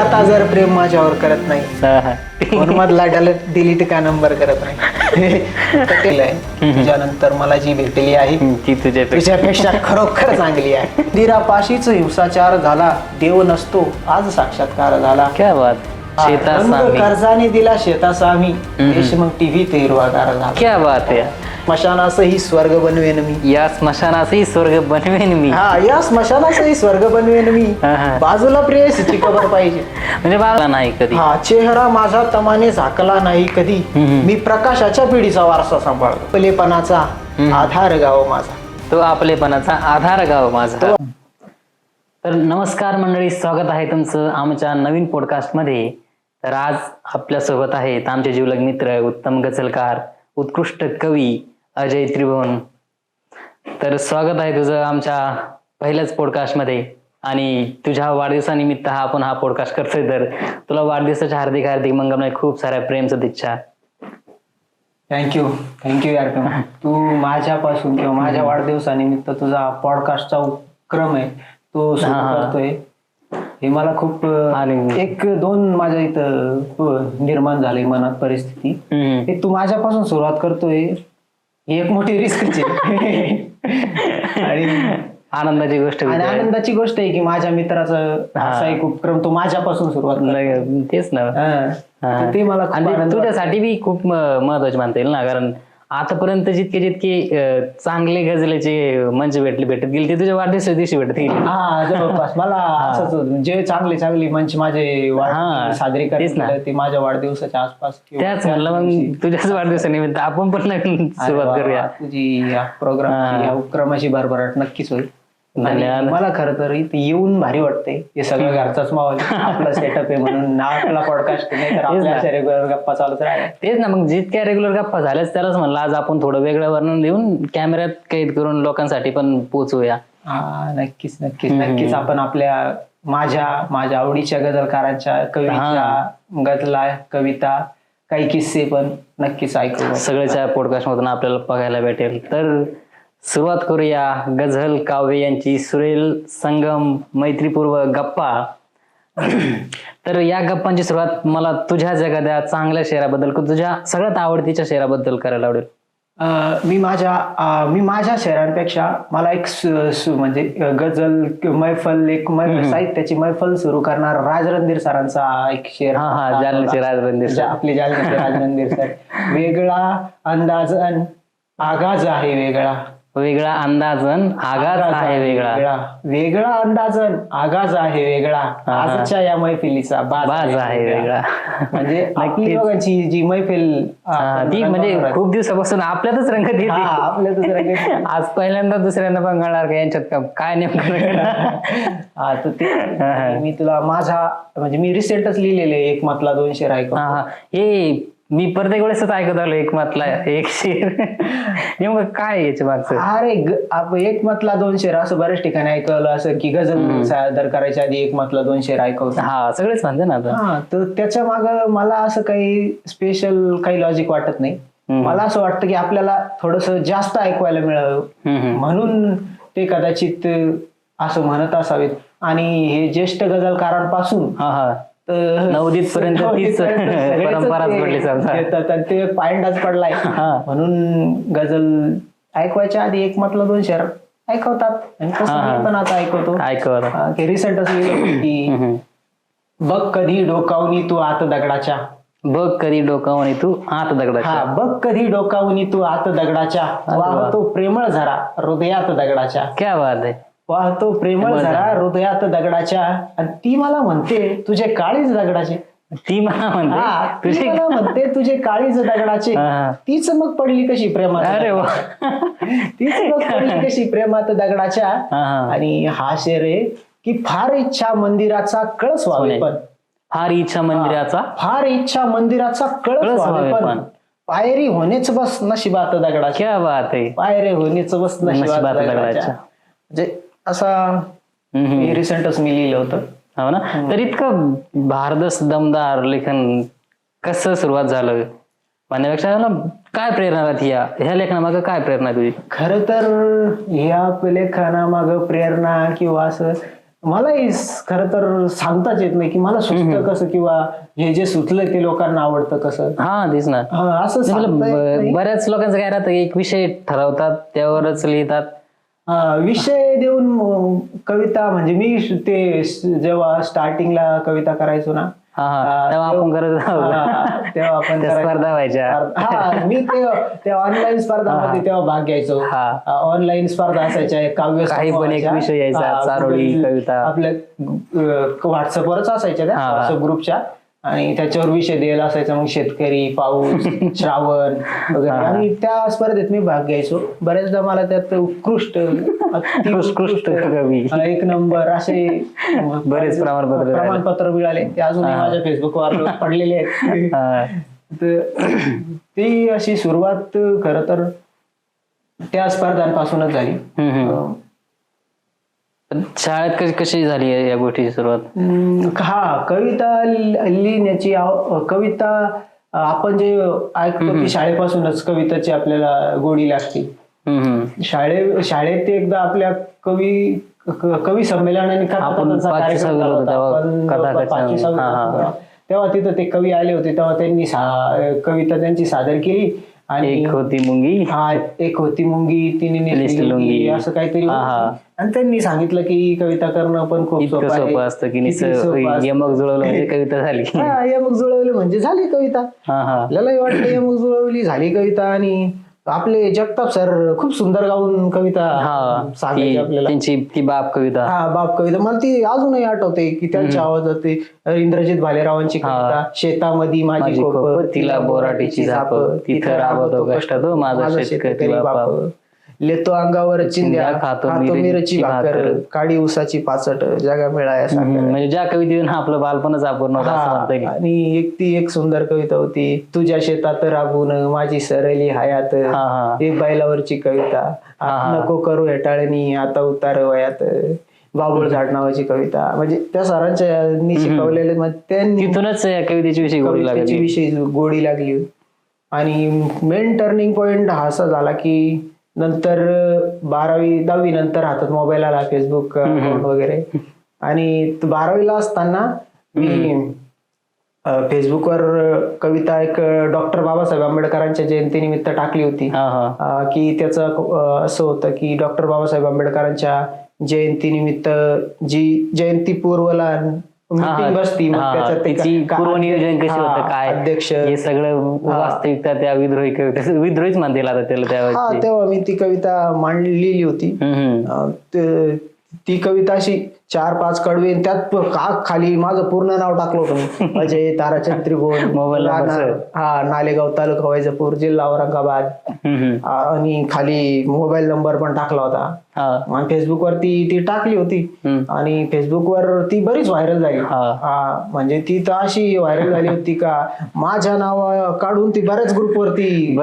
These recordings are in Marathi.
आता जर प्रेम माझ्यावर करत नाही फोन मधला डिलीट का नंबर करत नाही केलंय. तुझ्यानंतर मला जी भेटली आहे ती तुझ्यापेक्षा खरोखर चांगली आहे. दिरापाशीच हिंसाचार झाला, देव नसतो आज साक्षात्कार झाला. क्या बात. कर्जाने दिला शेतासा आम्ही, देश मग टीव्हीत हिरवागार झाला. क्या बात आहे. स्मशानासही स्वर्ग बनवेन मी, या स्मशानासही स्वर्ग बनवेन मी. हा, या स्मशानासही स्वर्ग बनवेन मी. बाजूला प्रेयसीची कबर पाहिजे म्हणजे बाबा नाही कधी. हा, चेहरा माझा तमाने झाकला नाही कधी, मी प्रकाशाच्या पिढीचा वारसा सांभाळतो. आपलेपणाचा आधार गाव माझा, तो आपलेपणाचा आधार गाव माझा. तर नमस्कार मंडळी, स्वागत आहे तुमचं आमच्या नवीन पॉडकास्ट मध्ये. तर आज आपल्या सोबत आहेत आमचे जीवलग मित्र, उत्तम गझलकार, उत्कृष्ट कवी अजय त्रिभुवन. तर स्वागत आहे तुझं आमच्या पहिल्याच पॉडकास्ट मध्ये. आणि तुझ्या वाढदिवसानिमित्त आपण हा पॉडकास्ट करतोय. तर तुला वाढदिवसाच्या हार्दिक हार्दिक मंगलमय, खूप साऱ्या प्रेम सदिच्छा. थँक्यू यार. तू माझ्यापासून किंवा माझ्या वाढदिवसानिमित्त तुझा पॉडकास्टचा उपक्रम आहे तो सुरू करतोय, हे मला खूप एक दोन माझ्या इथं निर्माण झाली मनात परिस्थिती. हे तू माझ्यापासून सुरुवात करतोय, ही एक मोठी रिस्कची आणि आनंदाची गोष्ट. आणि आनंदाची गोष्ट आहे की माझ्या मित्राचं असा एक उपक्रम तो माझ्यापासून सुरुवात. तेच ना, ते मला तुझ्यासाठी बी खूप महत्वाचे मानता येईल ना. कारण आतापर्यंत जितके चांगले गझलेचे मंच भेटत गेले ते तुझ्या वाढदिवसा दिवशी भेटत गेले. हा, जवळपास मला असंच जे चांगले मंच माझे साजरे करते ते माझ्या वाढदिवसाच्या आसपास. त्याच म्हणलं मग तुझ्याच वाढदिवसानिमित्त आपण पण सुरुवात करूया. तुझी या प्रोग्राम या उपक्रमाची भरभराट नक्कीच होईल. मला खरं तर इथे येऊन भारी वाटते. हे सगळं घरचाच माहोल आपला सेटअप आहे म्हणून आपला पॉडकास्ट नाही तर आपल्या रेग्युलर गप्पा चालूच राहिले. तेच ना, मग जितक्या रेग्युलर गप्पा झाल्याच त्यालाच म्हणलं आज आपण थोडं वेगळं वर्णन देऊन कॅमेऱ्यात कैद करून लोकांसाठी पण पोहोचूया. हा, नक्कीच आपण आपल्या माझ्या आवडीच्या गझलकारांच्या गझला, कविता, काही किस्से पण नक्कीच ऐकू. सगळ्याच्या पॉडकास्ट मधून आपल्याला बघायला भेटेल. तर सुरुवात करूया गझल काव्य यांची सुरेल संगम मैत्रीपूर्व गप्पा. तर या गप्पांची सुरुवात मला तुझ्या जगाच्या चांगल्या शेराबद्दल, तुझ्या सगळ्यात आवडतीच्या शेराबद्दल करायला आवडेल. मी माझ्या शहरांपेक्षा मला एक म्हणजे गझल मैफल साहित्याची मैफल सुरू करणार राजरणधीर सरांचा एक शेर. जालन्याचे राजरणधीर, आपले जालन्याचे राजरणधीर सर. वेगळा अंदाज आगाज आहे वेगळा, वेगळा अंदाजन आगाज आहे वेगळा, वेगळा अंदाजन आगाज आहे वेगळा, आजच्या या मैफिलीचा बाज आहे वेगळा. म्हणजे आपली दोघांची जी मैफिल ती म्हणजे खूप दिवसापासून आपल्यातच रंगत येते. आपल्यातच रंगत आज पहिल्यांदा दुसऱ्यांदा पण कळणार का यांच्यात काय नेमकं. हा, तर ते मी तुला माझा म्हणजे मी रिसेंटच लिहिलेले एक मतला 2 शेर ऐकू. हे मी प्रत्येक वेळेसच ऐकत आलो एक मतला एक शेर. नेमकं काय याच्या मागचं? अरे एक मतला 2 शेर असं बऱ्याच ठिकाणी ऐकलं असं की गझल सादर करायच्या आधी एक मतला 2 शेर ऐकवतो. हा, सगळेच म्हणते ना आता. हा, तर त्याच्या माग मला असं काही स्पेशल काही लॉजिक वाटत नाही. मला असं वाटतं की आपल्याला थोडस जास्त ऐकवायला मिळावं म्हणून ते कदाचित असं म्हणत असावेत. आणि हे ज्येष्ठ गझलकारांपासून नवदीत पर्यंत तीच परंपराच पडली, ते पायंडाच पडलाय. म्हणून गझल ऐकवायच्या आधी एक मतला 2 शेर ऐकवतात. आणि तसं पण आता ऐकवतो. रिसेंटच लिहिलं की बघ कधी डोकावणी तू आत दगडाच्या, बघ कधी डोकावणी तू आत दगडाच्या, बघ कधी डोकावणी तू आत दगडाच्या, वाहतो प्रेमळ झरा हृदयात दगडाच्या. क्या बात आहे. वाहतो प्रेमळ झरा हृदयात दगडाच्या, आणि ती मला म्हणते तुझे काळीज दगडाचे, ती मला म्हणते तुझे काळीज दगडाचे, तीच मग पडली कशी प्रेमात. अरे वा. तीच मग पडली कशी प्रेमात दगडाच्या. आणि हा शेर आहे की फार इच्छा मंदिराचा कळस व्हावे पण, फार इच्छा मंदिराचा कळस व्हावे पण, पायरी होणेच बस नशिबात दगडाच्या. क्या बात आहे. पायरी होणेच बस नशिबात दगडाच्या. म्हणजे असा रिसेंटच मी लिहिलं होतं. हो ना. तर इतकं भारदस दमदार लेखन कसं सुरुवात झालं म्हणण्यापेक्षा काय प्रेरणा राहते ह्या लेखनामागं, काय प्रेरणा तुझी? खरं तर ह्या लेखनामागं प्रेरणा किंवा असं मलाही खरं तर सांगताच येत नाही की मला सुचतं कसं किंवा हे जे सुचलंय ते लोकांना आवडतं कसं. हा तेच ना. असं सांगता येत नाही. बऱ्याच लोकांचं काय राहतं, एक विषय ठरवतात त्यावरच लिहितात. विषय देऊन कविता म्हणजे मी ते जेव्हा स्टार्टिंगला कविता करायचो ना तेव्हा आपण करत तेव्हा आपण स्पर्धा व्हायच्या. मी ते ऑनलाईन स्पर्धामध्ये तेव्हा भाग घ्यायचो. ऑनलाईन स्पर्धा असायच्या काव्य काही पण एक विषय यायचा, चारोळी कविता आपल्या व्हॉट्सअपवरच असायच्या त्या व्हॉट्सअप ग्रुपच्या, आणि त्याच्यावर विषय द्यायला असायचा मग शेतकरी, पाऊस, श्रावण वगैरे. आणि त्या स्पर्धेत मी भाग घ्यायचो. बऱ्याचदा मला त्यात उत्कृष्ट कवी, 1 नंबर असे बरेच प्रमाणपत्र मिळाले. ते अजूनही माझ्या फेसबुकवर पडलेले आहेत. ती अशी सुरुवात खरं तर त्या स्पर्धांपासूनच झाली. शाळेत कशी झाली या गोष्टीची सुरुवात? कविता लिहिण्याची कविता आपण जे ऐकतो ती शाळेपासूनच कविताची आपल्याला गोडी लागते. शाळेत एकदा आपल्या कवी संमेलन आणि तेव्हा तिथं ते कवी आले होते, तेव्हा त्यांनी कविता त्यांची सादर केली. आणि एक होती मुंगी तिने नेसली लुंगी असं काहीतरी, आणि त्यांनी सांगितलं की कविता करणं पण खूप सोपं असतं की यमक जुळवलं म्हणजे कविता झाली. यमक जुळवली म्हणजे झाली कविता. आपल्यालाही वाटलं यमक जुळवली झाली कविता. आणि आपले जगताप सर खूप सुंदर गाऊन कविता सांगायची आपल्याला, त्यांची ती बाप कविता. बाप कविता मला ती अजूनही आठवते की त्यांच्या आवाजात इंद्रजित भालेरावांची कविता, शेतामध्ये माझी खोप तिला बोराटीची झाप, तिथं राबतो कष्ट तो माझा शेतकरी बाप, लेतो अंगावर चिंध्या खातो मिरची भाकर, काडी उसाची पाचट जागा मिळाया साखर. म्हणजे ज्या कवितेतून आपलं बालपणच अपूर्ण होतं. आणि एक सुंदर कविता होती, तुझ्या शेतात राबून माझी सरली हयात, एक बैलावरची कविता, नको करू हेटाळणी आता उतार वयात, बाबुळ झाड नावाची कविता. म्हणजे त्या सरांच्या शिकवलेले तिथूनच या कवितेची विषयी गोडी लागली. आणि मेन टर्निंग पॉइंट हा असा झाला की नंतर 10वी नंतर हातात मोबाईल आला, फेसबुक अकाउंट वगैरे. आणि 12वीला असताना मी फेसबुकवर कविता एक डॉक्टर बाबासाहेब आंबेडकरांच्या जयंतीनिमित्त टाकली होती. की त्याचं असं होतं की डॉक्टर बाबासाहेब आंबेडकरांच्या जयंतीनिमित्त जी जयंती पूर्वला मीटिंग बसती, पूर्वनियोजन कशी होतं, काय अध्यक्ष, हे सगळं वास्तविकता त्या विद्रोहीच म्हणतील आता त्याला. तेव्हा मी ती कविता लिहिली होती. ती कविता अशी 4-5 कडवे, त्यात खाली माझं पूर्ण नाव टाकलं होतं, अजय ताराचंद त्रिभुवन, नालेगाव तालुका वैजापूर, जिल्हा औरंगाबाद, आणि खाली मोबाईल नंबर पण टाकला होता. आणि फेसबुकवर ती टाकली होती. आणि फेसबुकवर ती बरीच व्हायरल झाली. म्हणजे ती तर अशी व्हायरल झाली होती का माझ्या नाव काढून ती बऱ्याच ग्रुपवरती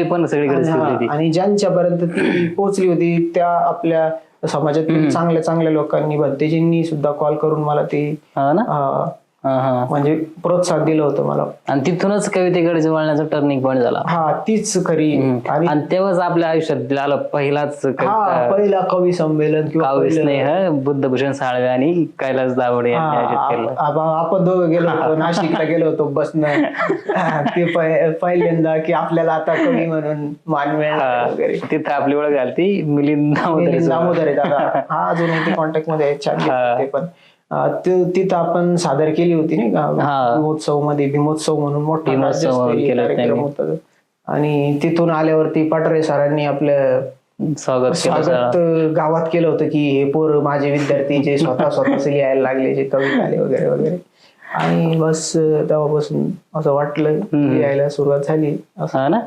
पण सगळीकडे, आणि ज्यांच्यापर्यंत ती पोहोचली होती त्या आपल्या समाजातील चांगल्या लोकांनी, भंतेजींनी सुद्धा कॉल करून मला ती म्हणजे प्रोत्साहन दिलं होतं मला. आणि तिथूनच कवितेकडे वळण्याचा टर्निंग पॉईंट झाला. तीच खरी. आणि तेव्हाच आपल्या आयुष्यात आलं पहिला कवी संमेलन किंवा स्नेह, बुद्धभूषण साळवे आणि कैलास दाभडे आपण दोघं गेलो होतो, नाशिकला गेलो होतो बसनं. ते पहिल्यांदा की आपल्याला आता कवी म्हणून मान मिळणार वगैरे. तिथं आपली ओळख झाली मिलिंद दामोदरे दादा. अजूनही ते कॉन्टॅक्ट मध्ये ते पण तिथं आपण सादर केली होती नाही का भीमोत्सव मध्ये. भीमोत्सव म्हणून मोठा कार्यक्रम होता. आणि तिथून आल्यावरती पटरे सरांनी आपलं स्वागत गावात केलं होतं की हे पोर माझे विद्यार्थी जे स्वतःच लिहायला लागले, जे कविता आले वगैरे वगैरे. आणि बस तेव्हापासून असं वाटलं लिहायला सुरुवात झाली असं ना.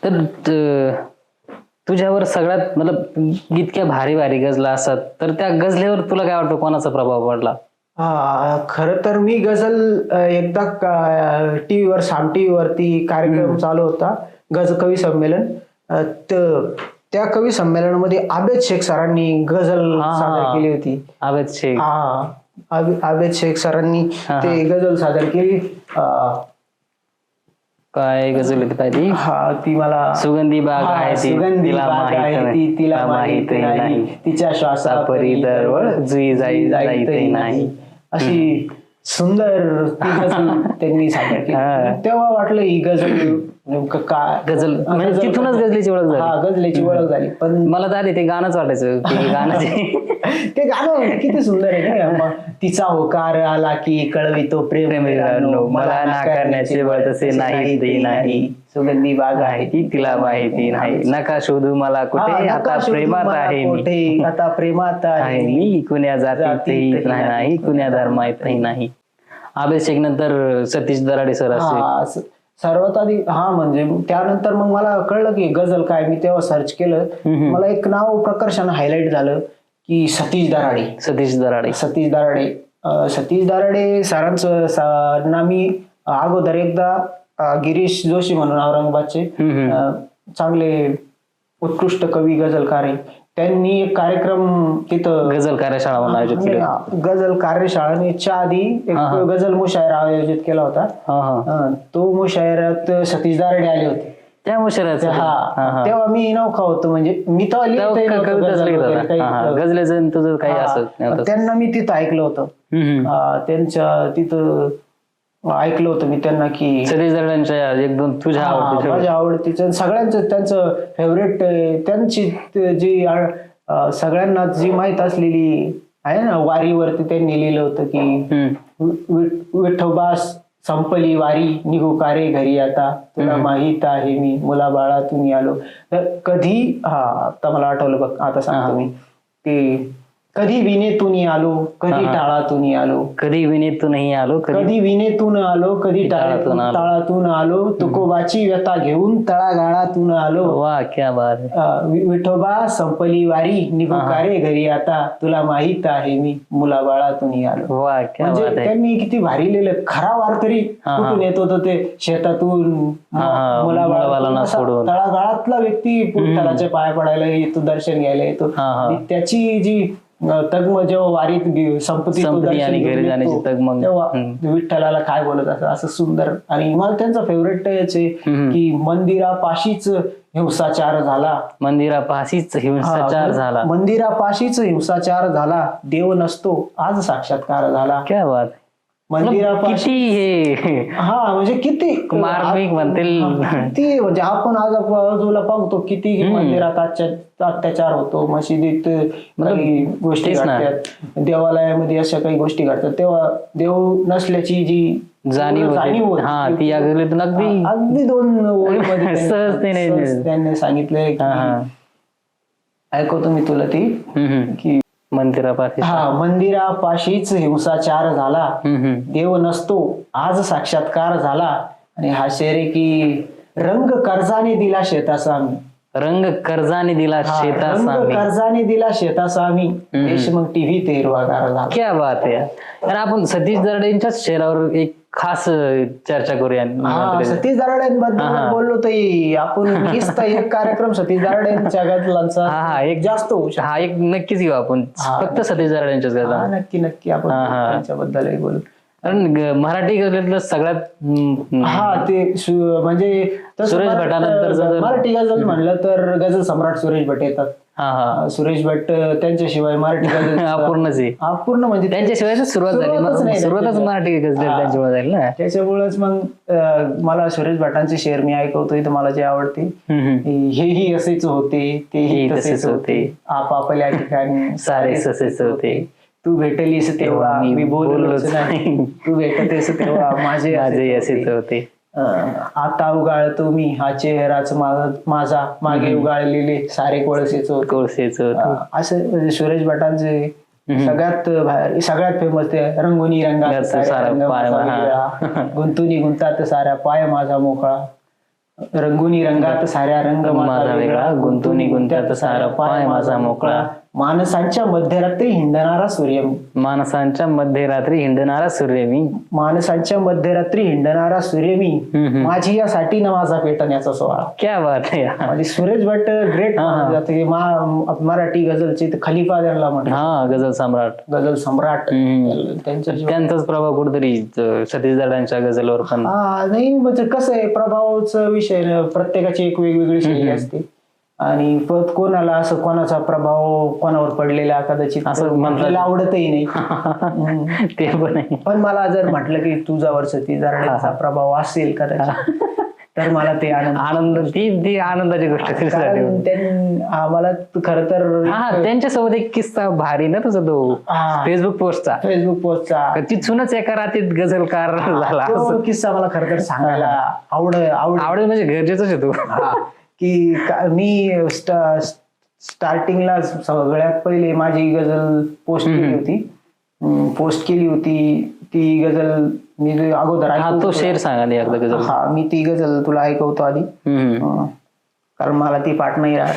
तर तुझ्यावर सगळ्यात मतलब इतक्या भारी गजला असतात, तर त्या गझलेवर तुला काय वाटतं कोणाचा प्रभाव पडला? खरं तर मी गझल एकदा टीव्हीवर साम टीव्हीवरती कार्यक्रम चालू होता, कवी संमेलन. त्या कवी संमेलनामध्ये आबेद शेख सरांनी गझल सादर केली होती. आबेद शेख सरांनी ते गझल सादर केली. काय गजल होती काय ती? हा ती मला सुगंधी बाग हा, आहे ती सुगंधी तिला बाग माहित आहे नाही, ती तिला माहित नाही, तिच्या सापरी दरवळ जुई जाईतही नाही. अशी सुंदर ती गझल त्यांनी सादर केली. तेव्हा वाटलं ही गझल नेमकं काय गझल म्हणजे तिथूनच गझलेची ओळख झाली. हा गझलेची ओळख झाली. पण मला तर आधी ते गाणंच वाटायचं की गाणं ते गाणं किती सुंदर आहे ना. मग तिचा होकार आला की कळवितो प्रेम प्रेमिकांनो, मला नाकारण्याचे बळ तसे नाही ते नाही. सुगंधी बाग आहे आहे ती तिला माहिती नाही. नका शोधू मला हा, कुठे, नका आता शोधू प्रेमात मला आहे मी. कोठे, आता प्रेमात आहे आहे मी, कुण्या जातीतही नाही, कुण्या धर्मातही नाही. अभिषेक नंतर सतीश दराडे सर असे. हा, सर्वात आधी हा म्हणजे त्यानंतर मग मला कळलं की गझल काय. मी तेव्हा सर्च केलं, मला एक नाव प्रकर्षाने हायलाइट झालं की सतीश दराडे. सतीश दराडे सतीश दराडे सतीश दराडे सरांचं मी अगोदर एकदा गिरीश जोशी म्हणून औरंगाबादचे चांगले उत्कृष्ट कवी गझलकार आहे, त्यांनी एक कार्यक्रम तिथं गझल कार्यशाळा म्हणून आयोजित केली. गझल कार्यशाळेच्या आधी एक गझल मुशायरा आयोजित केला होता. तो मुशायरात सतीश दराडे आले होते. त्या मुशायरात हा, तेव्हा मी नौखा होतो, म्हणजे मी तर गझलेचं तुझं काही असं त्यांना मी तिथं ऐकलं होतं. त्यांच्या तिथं ऐकलं होतं मी त्यांना की सतीश दराडेंच्या एक दोन तुझ्या माझ्या आवडतीचं सगळ्यांचं त्यांचं फेवरेट त्यांची जी सगळ्यांना जी माहित असलेली आहे ना, वारीवरती त्यांनी लिहिलं होतं की विठोबास संपली वारी निघू कारे घरी आता, तुला माहित आहे मी मुलाबाळातून आलो. तर कधी आता मला आठवलं बघ, आता सांगतो मी की कधी विनेतून आलो, कधी टाळातून आलो, कधी विनेतूनही आलो, कधी विनेतून आलो, कधी टाळातून आलो, तुकोबाची व्यथा घेऊन तळागाळातून आलो. वा क्या बात. विठोबा संपली वारी निघू कारे घरी आता, तुला माहित आहे मी मुलाबाळातून आलो. वा क्या म्हणजे बात आहे. त्यांनी किती भारी लिहिलं. खरा वारकरी कुठून येत होतं ते शेतातून मुलाबाळाला सोडून तळागाळातला व्यक्ती विठ्ठलाच्या पाया पडायला येतो, दर्शन घ्यायला येतो. त्याची जी तगम जेव्हा वारीत संपत्ती आणि घरी जाण्याची तगमग, तेव्हा विठ्ठलाला काय बोलत असं सुंदर. आणि मला त्यांचा फेवरेट आहे की मंदिरापाशीच हिंसाचार झाला, मंदिरापाशीच हिंसाचार झाला, मंदिरापाशीच हिंसाचार झाला, देव नसतो आज साक्षात्कार झाला. क्या बात. मंदिरापाशी हे हा म्हणजे किती मार्मिक म्हणतील, किती म्हणजे आपण आज बाजूला पाहतो किती मंदिरात अत्याचार होतो, मशिदीत गोष्टी घडतात, देवालयामध्ये अशा काही गोष्टी घडतात, तेव्हा देव नसल्याची जी जाणीव ती अगदी 2 ओळीमध्ये सहज त्यांनी सांगितलंय. ऐकवतो मी तुला ती की मंदिरापाशीच हिंसाचार झाला, देव नसतो आज साक्षात्कार झाला. आणि हा शेर आहे की रंग कर्जाने दिला शेताचा आम्ही, रंग कर्जाने दिला शेताचा आम्ही, कर्जाने दिला शेताचा आम्ही, देश मग टीव्ही ते हिरवागार झाला. क्या बात आहे. तर आपण सतीश दराडेंच्याच शेरावर एक खास चर्चा करूया. सतीश दराडेंबद्दल बोललो तर आपण एक कार्यक्रम सतीश दराडेंच्या गझलांचा एक जास्त होऊ शकतो. एक नक्कीच घेऊ आपण, फक्त सतीश दराडेंच्याच गझला. नक्की आपण त्यांच्याबद्दल बोलू. कारण मराठी गझलेतलं सगळ्यात ते म्हणजे सुरेश भटानंतर मराठी गझल म्हणलं तर गझल सम्राट सुरेश भट येतात. सुरेश भट त्यांच्याशिवाय मराठी गझल अपूर्ण म्हणजे त्यांच्याशिवाय सुरुवातच मराठी गझल त्यांच्यामुळे जाईल ना. त्याच्यामुळेच मग मला सुरेश भटांचे शेर मी ऐकवतो इथं मला जे आवडते, हेही असेच होते, तेही तसेच होते, आपापल्या ठिकाणी सारे तसेच होते, तू भेटलीस तेव्हा मी बोललोच नाही, तू भेटतेस तेव्हा माझे असेच होते, आता उगाळतो मी हा चेहराच माझा, मागे उगाळलेले सारे कोळसेच होते. असं म्हणजे सुरेश भटांचे सगळ्यात फेमस ते रंगुनी रंगात गुंतुनी गुंतात साऱ्या पाय माझा मोकळा, रंगुनी रंगात साऱ्या रंग माझा वेगळा, गुंतुनी गुंतात सारा पाय माझा मोकळा, माणसांच्या मध्यरात्री हिंडणारा सूर्य मी. माणसांच्या मध्यरात्री हिंडणारा सूर्य मी. माणसांच्या मध्यरात्री हिंडणारा सूर्य मी. माझी यासाठी न माझा पेटण्याचा सोहळा. क्या बात आहे यार. म्हणजे सुरेश भट ग्रेट मराठी गझलचे खलिफा त्यांना म्हणतात. हा, गझल सम्राट. गझल सम्राट. त्यांचाच प्रभाव कुठेतरी सतीश दादांच्या गझलवर पण. हा नाही म्हणजे कसं आहे, प्रभावाचा विषय प्रत्येकाची एक वेगवेगळी शैली असते आणि कोणाला असं कोणाचा प्रभाव कोणावर पडलेला कदाचित असं म्हटलेलं आवडतही नाही. ते पण आहे. पण मला जर म्हटलं की तुझ्यावर सतीश दादांचा प्रभाव असेल कदाचित तर मला ते आनंद ती आनंदाची गोष्ट. मला खर तर त्यांच्यासोबत एक किस्सा भारी ना तुझा तो फेसबुक पोस्टचा तिथूनच एका रात्रीत गझलकार झाला. किस्सा मला खर तर सांगायला आवडेल म्हणजे गरजेचंच आहे तो. की मी स्टार्टिंगला सगळ्यात पहिले माझी गझल पोस्ट केली होती. ती गझल मी अगोदर तो शेर सांगा एकदा गझल. हा, मी ती गझल तुला ऐकवतो आधी कारण मला ती पाठ नाही राहत.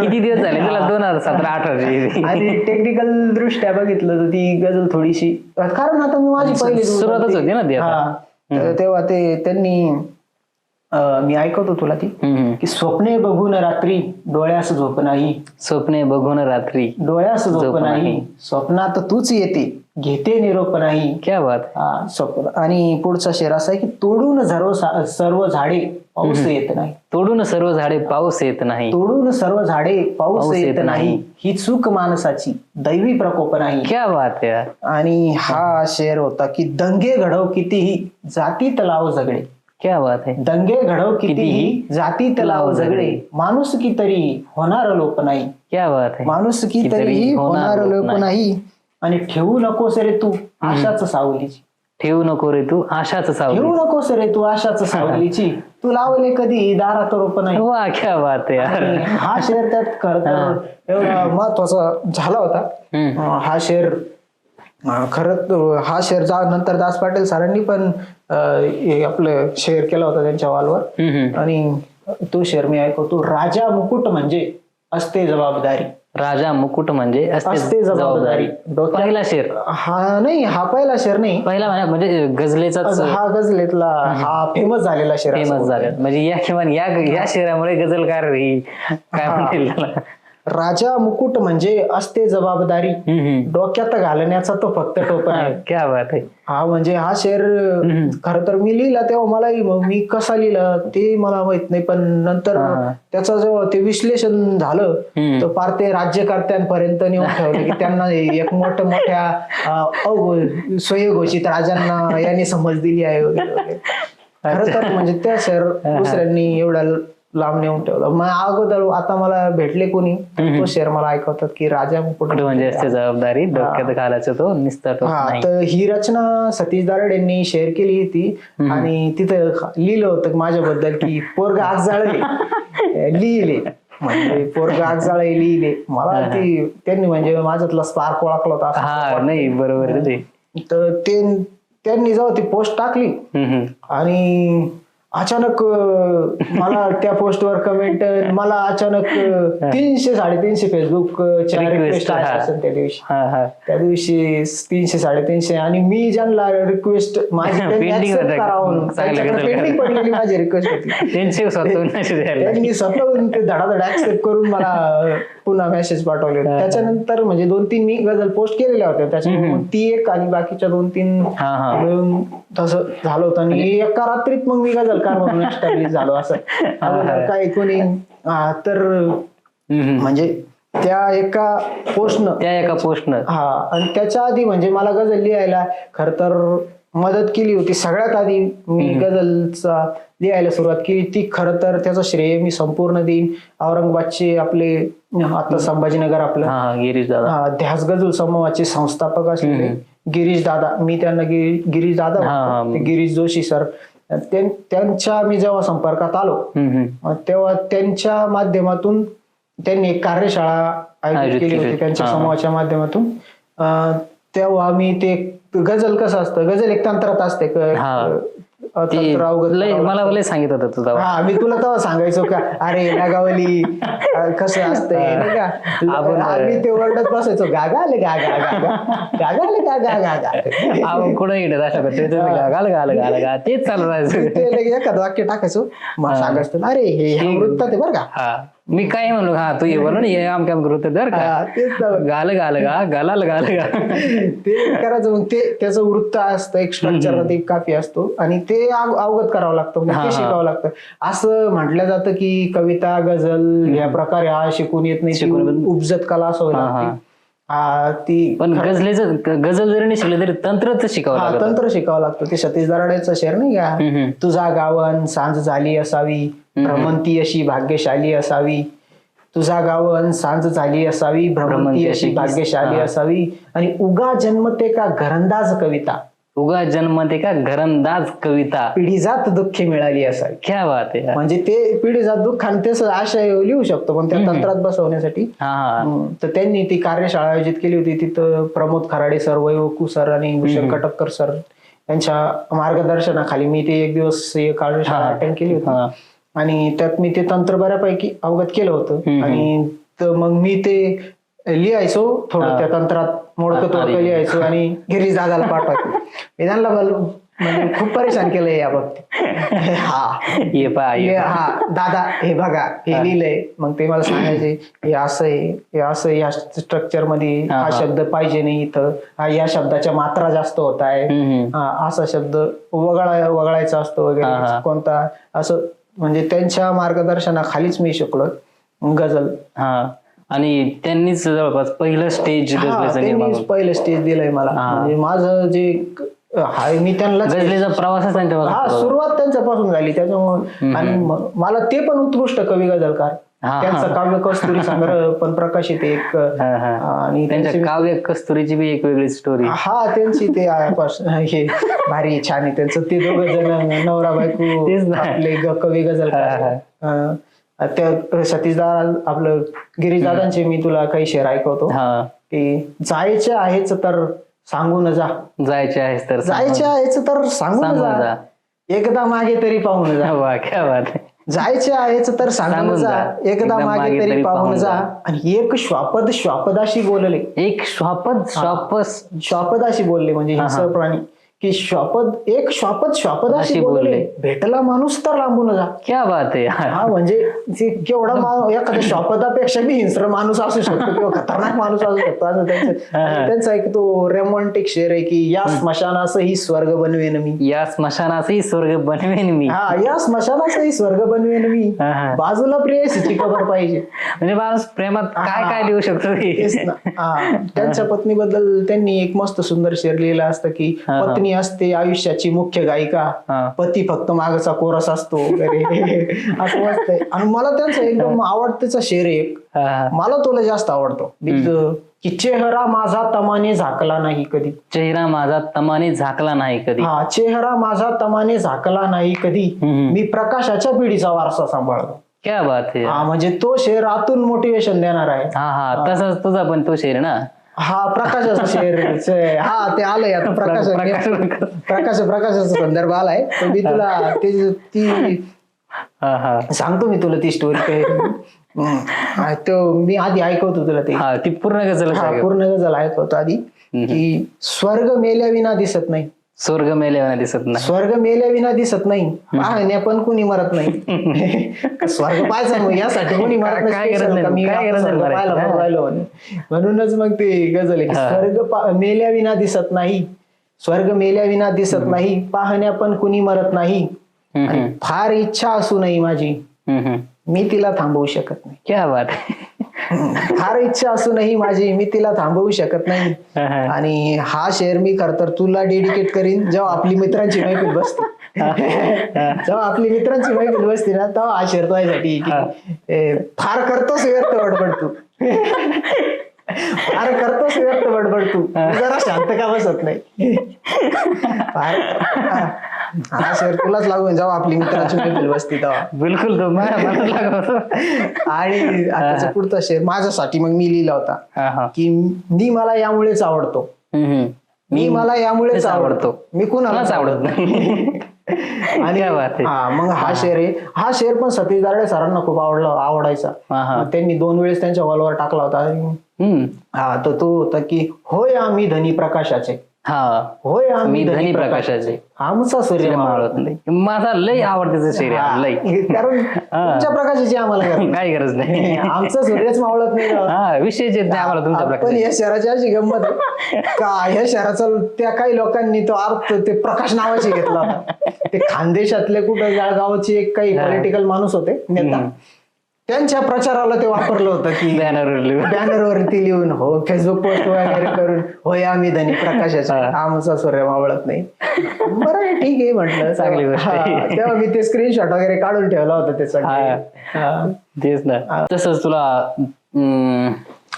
किती दिवस झाले तुला? 2017-18 आणि टेक्निकल दृष्ट्या बघितलं तर ती गझल थोडीशी, कारण आता मी माझी पहिली सुरुवातच होती ना ती. तेव्हा त्यांनी मी ऐकवतो तुला ती की स्वप्ने बघून रात्री डोळ्यास झोप नाही. स्वप्ने बघून रात्री डोळ्यास झोप नाही. स्वप्नात तूच येते घेते निरोप नाही. क्या बात. स्वप्न. आणि पुढचा शेर असा आहे की तोडून सर्व झाडे पाऊस येत नाही. तोडून सर्व झाडे पाऊस येत नाही. तोडून सर्व झाडे पाऊस येत नाही. ही चूक माणसाची दैवी प्रकोप नाही. क्या बात आहे. आणि हा शेर होता की दंगे घडव कितीही जाती तलाव झगडे. क्या बात आहे. दंगे घडव कितीही जाती तलाव झगडे माणूस की तरी होणार लोप नाही. क्या बात आहे. माणूस की तरी होणार लोप नाही. आणि ठेवू नकोस रे तू आशाच सावलीची. ठेवू नको रे तू आशाच सावली. ठेवू नकोस रे तू आशाच सावलीची. तू लावले कधी दारात रोप नाही. वा, क्या बात आहे. हा शेर त्यात खरं तर एवढा महत्वाचा झाला होता. हा शेर खरंच हा शेर नंतर दास पाटील सरांनी पण आपलं शेअर केला होता त्यांच्या वॉलवर. आणि तो शेर मी ऐकवतो. राजा मुकुट म्हणजे असते जबाबदारी. राजा मुकुट म्हणजे असते जबाबदारी. पहिला शेर. हा नाही, हा पहिला शेर नाही. पहिला म्हणजे गझलेचाच. हा गझलेतला हा फेमस झालेला शेर. फेमस झालेला म्हणजे या किमान या शेरामुळे गझलकार काय म्हणतील. राजा मुकुट म्हणजे असते जबाबदारी. डोक्यात घालण्याचा तो फक्त टोपण आहे. क्या बात आहे. हा म्हणजे हा शेर खर तर मी लिहिला तेव्हा मलाही मी कसा लिहिला ते मला माहित नाही, पण नंतर त्याचं जेव्हा ते विश्लेषण झालं तर पार ते राज्यकर्त्यांपर्यंत नेऊन ठेवलं की त्यांना एक मोठ्या स्वयंघोषित राजांना यांनी समज दिली आहे वगैरे. खरं तर म्हणजे त्या शेर दुसऱ्यांनी एवढ्या लांब नेऊन ठेवलं. मग अगोदर आता मला भेटले कोणी तो शेर मला ऐकवतात की राजा मुकुट म्हणजे असते जबाबदारी डोक्यात घालायचं तो निस्तार. तर ही रचना सतीश दारड यांनी शेअर केली होती आणि तिथं लिहिलं होतं माझ्याबद्दल की पोरग आगजाळे लिहिले. म्हणजे पोरग आगजाळे लिहिले. मला ती त्यांनी म्हणजे माझ्यातला स्पार्क ओळखला होता. हा नाही बरोबर. तर त्यांनी जेव्हा ती पोस्ट टाकली आणि अचानक मला त्या पोस्टवर कमेंट, मला अचानक 300-350 फेसबुकच्या रिक्वेस्ट असेल त्या दिवशी 300-350. आणि मी ज्यांना रिक्वेस्ट पेंडिंग पडलेली माझी रिक्वेस्ट होती त्यांनी स्वतःहून ते धडाधड ऍक्सेप्ट करून मला पुन्हा मेसेज पाठवले. त्याच्यानंतर म्हणजे 2-3 मी गझल पोस्ट केलेल्या होत्या. त्याच्यामुळे ती एक आणि बाकीच्या 2-3 मिळून तसं झालं होतं. आणि एका रात्रीत मग मी गझलकार म्हणून एस्टॅब्लिश झालो असं. काय कोणी तर म्हणजे त्या एका पोस्टनं हा. आणि त्याच्या आधी म्हणजे मला गझल लिहायला खर तर मदत केली होती. सगळ्यात आधी मी गझलचा लिहायला सुरुवात केली ती खरं तर त्याचं श्रेय मी संपूर्ण देईन औरंगाबादचे आपले आता संभाजीनगर आपलं ध्यास गझल समूहाचे संस्थापक असलेले गिरीश दादा. मी त्यांना गिरीश दादा गिरीश जोशी सर त्यांच्या मी जेव्हा संपर्कात आलो तेव्हा त्यांच्या माध्यमातून त्यांनी एक कार्यशाळा आयोजित केली होती त्यांच्या समूहाच्या माध्यमातून. तेव्हा मी ते गझल कसं असतं, गझल एक तंत्रात असते. तंत्र अवगत करावं मला लय सांगित होतं तुझा. हा मी तुला तेव्हा सांगायचो का अरे नागावली कसं असतंय नाही का आम्ही ते ओरडत बसायचो गागा आले गागा गागा गागा आले गागा गागा आपण कुठं इकडे गाल गाल गाल गा तेच चालू राहायचं. ते लगे एखादं वाक्य टाकायचो मग सांगायचो अरे हे वृत्तात आहे बरं का. हा मी काय म्हणलो हा तू ये बोल ना हे आमच्या ग्रुप दर का तेच ना. गाल गाल गा गालाल गाल गा ते करायचं मग ते त्याचं वृत्त असतं एक स्ट्रक्चर मध्ये काफी असतो आणि ते अवगत करावं लागतं मग ते शिकावं लागतं. असं म्हटलं जातं की कविता गझल या प्रकारे हा शिकून येत नाही उपजत कला असावी लागते. ती पण गझलेचं गझल जरी नाही शिकलं तरी तंत्रच शिकावं लागतं. तंत्र शिकावं लागतं. ते सतीश दराडेचा शेर नाही का तुझा गावन सांज झाली असावी भ्रमंती अशी भाग्यशाली असावी तुझा गावन सांज झाली असावी भ्रमंती अशी भाग्यशाली असावी आणि उगा जन्मते का घरंदाज कविता उगा जन्मते का घरंदाज कविता पिढीजात दुःखी मिळाली असावी. क्या बात आहे. म्हणजे ते पिढीजात दुःख आणि ते आशय लिहू शकतो पण त्या तंत्रात बसवण्यासाठी तर त्यांनी ती कार्यशाळा आयोजित केली होती. तिथं प्रमोद खराडे सर वैवकू सर आणि भूषण कटककर सर यांच्या मार्गदर्शनाखाली मी ते एक दिवस कार्यशाळा अटेंड केली होती आणि त्यात मी ते तंत्र बऱ्यापैकी अवगत केलं होतं आणि मग मी ते लिहायचो थोडं त्या तंत्रात मोडकं तोडकं लिहायचो आणि गिरीश दादाला पाठवायचो. मी त्यांना म्हणजे खूप परेशान केलंय या बाबतीत. हा दादा हे बघा हे लिहिलंय मग ते मला सांगायचे हे असं आहे हे असं या स्ट्रक्चर मध्ये हा शब्द पाहिजे नाही इथं या शब्दाच्या मात्रा जास्त होत आहे असा शब्द वगळायचा असतो वगैरे कोणता असं म्हणजे त्यांच्या मार्गदर्शनाखालीच मी शिकलो गझल. आणि त्यांनीच जवळपास पहिलं स्टेज पहिलं स्टेज दिलंय मला. म्हणजे माझं जे मी त्यांना गझलेचा प्रवास सुरुवात त्यांच्यापासून झाली त्याच्यामुळे आणि मला ते पण उत्कृष्ट कवी गझलकार त्यांचं काव्य कस्तुरी संग्रह पण प्रकाशित एक आणि त्यांच्या काव्य कस्तुरीची बी एक वेगळी स्टोरी. त्यांची ते हे भारी छान आहे त्यांचं ते दोघं जण नवरा बायको आपले कवी गझलकार. त्या सतीशदार आपलं गिरीशदादांचे मी तुला काही शेर ऐकवतो की जायचे आहेच तर सांगून जा जायचे आहेच तर सांगून जा एकदा मागे तरी पाहून जा. क्या बात आहे. जायचे आहेच तर सांगून जा एकदा मागे तरी पाहून जा आणि एक श्वापदाशी बोलले एक श्वापदाशी बोलले म्हणजे हिंसक प्राणी की श्वापदाशी बोलले भेटला माणूस तर लांबून जा. क्या बात आहे. म्हणजे केवढा एखाद्या श्वापदापेक्षा बी हिंस्र माणूस असू शकतो किंवा खतरनाक माणूस असू शकतो असं त्यांचा एक तो रोमॅन्टिक शेर आहे की या स्मशानासही स्वर्ग बनवेन मी या स्मशानासही स्वर्ग बनवेन मी या स्मशानासही स्वर्ग बनवेन मी बाजूला प्रेयसीची खबर पाहिजे. म्हणजे माणूस प्रेमात काय काय लिहू शकतो. त्यांच्या पत्नीबद्दल त्यांनी एक मस्त सुंदर शेर लिहिला असतं की पत्नी असते आयुष्याची मुख्य गायिका पती फक्त मागचा कोरस असतो वगैरे असं वाटतंय. आणि मला त्यांचा एकदम आवडतेचा शेर एक मला तुला जास्त आवडतो की चेहरा माझा तमाने झाकला नाही कधी चेहरा माझा तमाने झाकला नाही कधी चेहरा माझा तमाने झाकला नाही कधी मी प्रकाशाच्या पिढीचा वारसा सांभाळतो. क्या बात आहे. म्हणजे तो शेर आतून मोटिवेशन देणार आहे. तसंच तुझा पण तो शेर ना प्रकाशाचा शेर ते आलंय आता प्रकाशाचा संदर्भ आलाय तर मी तुला ती सांगतो मी तुला ती स्टोरी काय तो मी आधी ऐकवतो तुला ती पूर्ण गझल ऐकवतो आधी की स्वर्ग मेल्या विना दिसत नाही स्वर्ग मेल्याविना दिसत नाही स्वर्ग मेल्याविना दिसत नाही पाहण्या पण कुणी मरत नाही. स्वर्ग पाहायचा मग यासाठी कोणी मरत नाही म्हणूनच मग ते गझल आहे स्वर्ग मेल्याविना दिसत नाही स्वर्ग मेल्याविना दिसत नाही पाहण्या पण कुणी मरत नाही फार इच्छा असूनही माझी मी तिला थांबवू शकत नाही. क्या बात. फार इच्छा असूनही माझी मी तिला थांबवू शकत नाही. आणि हा शेर मी खर तर तुला डेडिकेट करीन जेव्हा आपली मित्रांची मैफिल बसते जेव्हा आपली मित्रांची मैफिल बसते ना तेव्हा हा शेर तुझ्यासाठी फार करतोस व्यर्थ बडबड तू फार करतोस व्यर्थ बडबड तू जरा शांत का बसत नाही. हा शेर तुलाच लागून जेव्हा आपली मित्रांची मैफिल बसते तेव्हा बिलकुल आणि त्याचा पुढचा शेर माझ्यासाठी मग मी लिहिला होता की मी मला यामुळेच आवडतो मी मला यामुळेच आवडतो मी कुणालाच आवडत नाही. आणि क्या बात आहे. हा मग हा शेर आहे. हा शेर पण सतीश दारडे सरांना खूप आवडायचा. मग त्यांनी 2 वेळेस त्यांच्या वॉलवर टाकला होता. हा तर तो होता की होय आम्ही धनी प्रकाशाचे, होय आम्ही धनी प्रकाशाचे, आमचा सूर्य मावळत नाही. माझा लय आवडतेचं शेर आहे, लय. कारण तुमच्या प्रकाशाची आम्हाला गरज नाही. काही गरज नाही. आमचा सूर्यच मावळत नाही. हा विशेष येत नाही आम्हाला तुमच्या पण प्रकाश. या शहराची अशी गंमत आहे का ह्या शहराचा त्या काही लोकांनी तो अर्थ ते प्रकाश नावाचे घेतला होता. ते खानदेशातले कुठं जळगावचे एक काही पॉलिटिकल माणूस होते नेता, त्यांच्या प्रचाराला ते वापरलं होतं की बॅनरवरती लिहून हो फेसबुक पोस्ट वगैरे करून होय आम्ही धनी प्रकाशाचे, आमचा सूर्य मावळत नाही. बरं ठीक आहे म्हटलं, चांगली गोष्ट आहे. तेव्हा मी ते स्क्रीनशॉट वगैरे काढून ठेवला होता त्याचा. तेच ना. तसंच तुला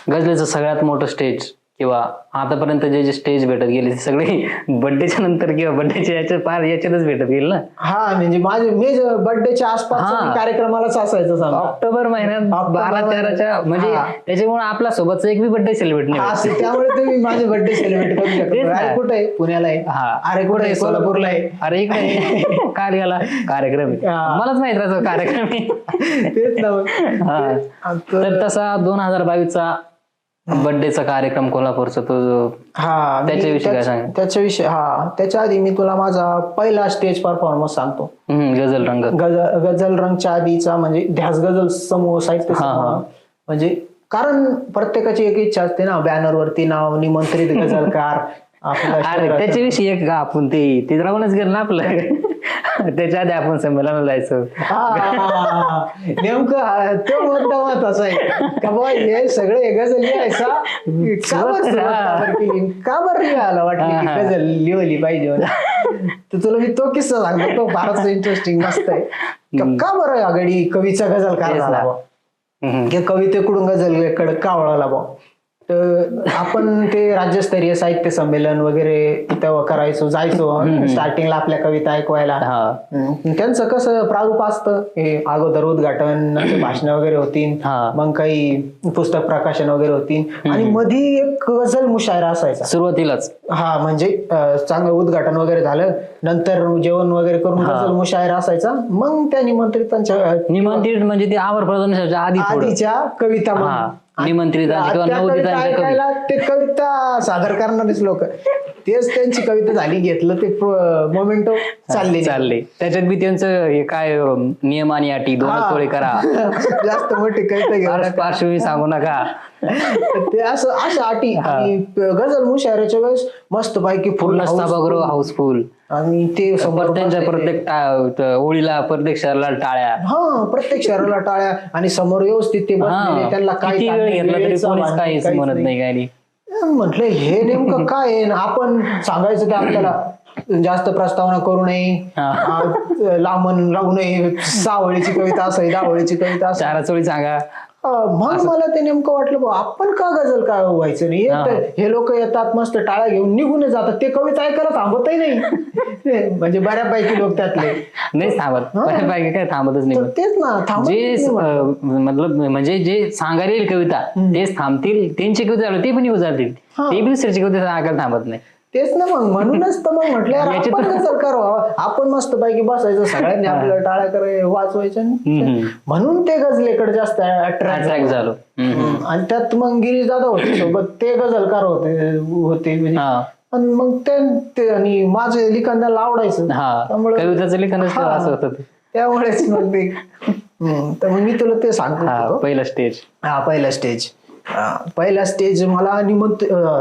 गझलेचं सगळ्यात मोठं स्टेज किंवा आतापर्यंत जे स्टेज भेटत गेले ते सगळे बर्थडेच्या नंतर किंवा बर्थडेच्या याच्यातच भेटत गेले ना. हा म्हणजे मी बर्थडेच्या आसपास कार्यक्रमालाच असायचं समजा. ऑक्टोबर महिन्यात 12-13च्या म्हणजे त्याच्यामुळे आपल्या सोबतचा एक बी बर्थडे सेलिब्रेट नाही. त्यामुळे तुम्ही माझे बर्थडे सेलिब्रेट करू शकतो. अरे कुठे आहे, पुण्याला आहे, अरे कुठे आहे, सोलापूरला आहे, अरे इकडे कार्याला कार्यक्रम आहे, मलाच माहित राहतो कार्यक्रम आहे. तेच ना. तर तसा 2022चा बर्थडेचा कार्यक्रम कोल्हापूरचा तो त्याच्याविषयी काय सांग. त्याच्या आधी मी तुला माझा पहिला स्टेज परफॉर्मन्स सांगतो. गझल रंग. गझल रंगच्या आधीचा म्हणजे ध्यास गझल समूह, साहित्य समूह. म्हणजे कारण प्रत्येकाची एक इच्छा असते ना, बॅनरवरती नाव निमंत्रित गझलकार. त्याच्याविषयी एक आपण ते राहूनच गेलं ना आपलं. त्याच्या आधी आपण संमेलनाला जायचो. नेमकं तो मुद्दा महत्वाचा आहे का बा हे सगळे गझल लिहायचा का बरं लिहायला वाटलं की गझल लिहिली पाहिजे. तर तुला मी तो किस्सा सांगतो, तो फारच इंटरेस्टिंग मस्त आहे. का बरं आघाडी कवीचा गझलकार झाला बा, कवितेकडून गझलकडे का वळाला बा. तर आपण ते राज्यस्तरीय साहित्य संमेलन वगैरे तिथं करायचो, जायचो स्टार्टिंगला आपल्या कविता ऐकवायला. त्यांचं कसं प्रारूप असतं, हे अगोदर उद्घाटन भाषण वगैरे होतील, मग काही पुस्तक प्रकाशन वगैरे होतील आणि मध्ये एक गझल मुशायरा असायचा सुरुवातीलाच. हा म्हणजे चांगलं उद्घाटन वगैरे झालं, नंतर जेवण वगैरे करून गझल मुशायरा असायचा. मग त्या निमंत्रित म्हणजे ते आवर प्रदर्शनाच्या आधीच्या कविता निमंत्रित ऐकायला ते कविता सादर करणारेच लोक, तेच त्यांची कविता झाली, घेतलं ते मोमेंटो चालले. त्याच्यात बी त्यांचं काय नियम आणि अटी 2 तोळे करा, जास्त मोठी कविता घेऊन पार्श्वभूमी सांगू नका, ते असं अशा अटी. आणि गझल मुशायराच्या वेळेस मस्त पैकी पूर्ण सभागृह हाऊसफुल आणि ते त्यांच्या प्रत्येक ओळीला प्रत्येक शहराला टाळ्या, प्रत्येक शहराला टाळ्या आणि समोर व्यवस्थित ते बसलेले, त्यांना काय घेतला तरी कोणीच काहीच म्हणत नाही. काय म्हटलं हे नेमकं काय आहे. आपण सांगायचं की आपल्याला जास्त प्रस्तावना करू नये, लांबण राहू नये, 6 ओळीची कविता असावी, 10 ओळीची कविता असावी, 4 ओळी सांगा. मग मला ते नेमकं वाटलं आपण का गझल काय व्हायचं नाही. हे लोक येतात मस्त टाळ्या घेऊन निघून जातात, ते कविता ऐकायला थांबतही नाही. म्हणजे बऱ्यापैकी लोक त्यातले नाही थांबत, बऱ्यापैकी काय थांबतच नाही. तेच ना, जे मतलब म्हणजे जे सांगायला येईल कविता तेच थांबतील, त्यांची कविता झाली ते पण येऊ जातील, ते बी दुसऱ्याची कविता ऐकायला थांबत नाही. तेच ना, मग म्हणूनच तर मग म्हटलं आपण गझल करावं, आपण मस्त पैकी बसायचं, सगळ्यांनी आपल्याला टाळ्या करायला वाचवायच्या, म्हणून ते गझलेकडे जास्त अट्रॅक्ट झालो. आणि त्यात मग गिरीश दादा होते सोबत, ते गझलकार होते आणि मग ते आणि माझं लिखाण त्याला आवडायचं, त्यामुळे कविताचं लिखाण असं होतं, त्यामुळेच मग ते. तर मग मी तुला ते सांगतो पहिला स्टेज मला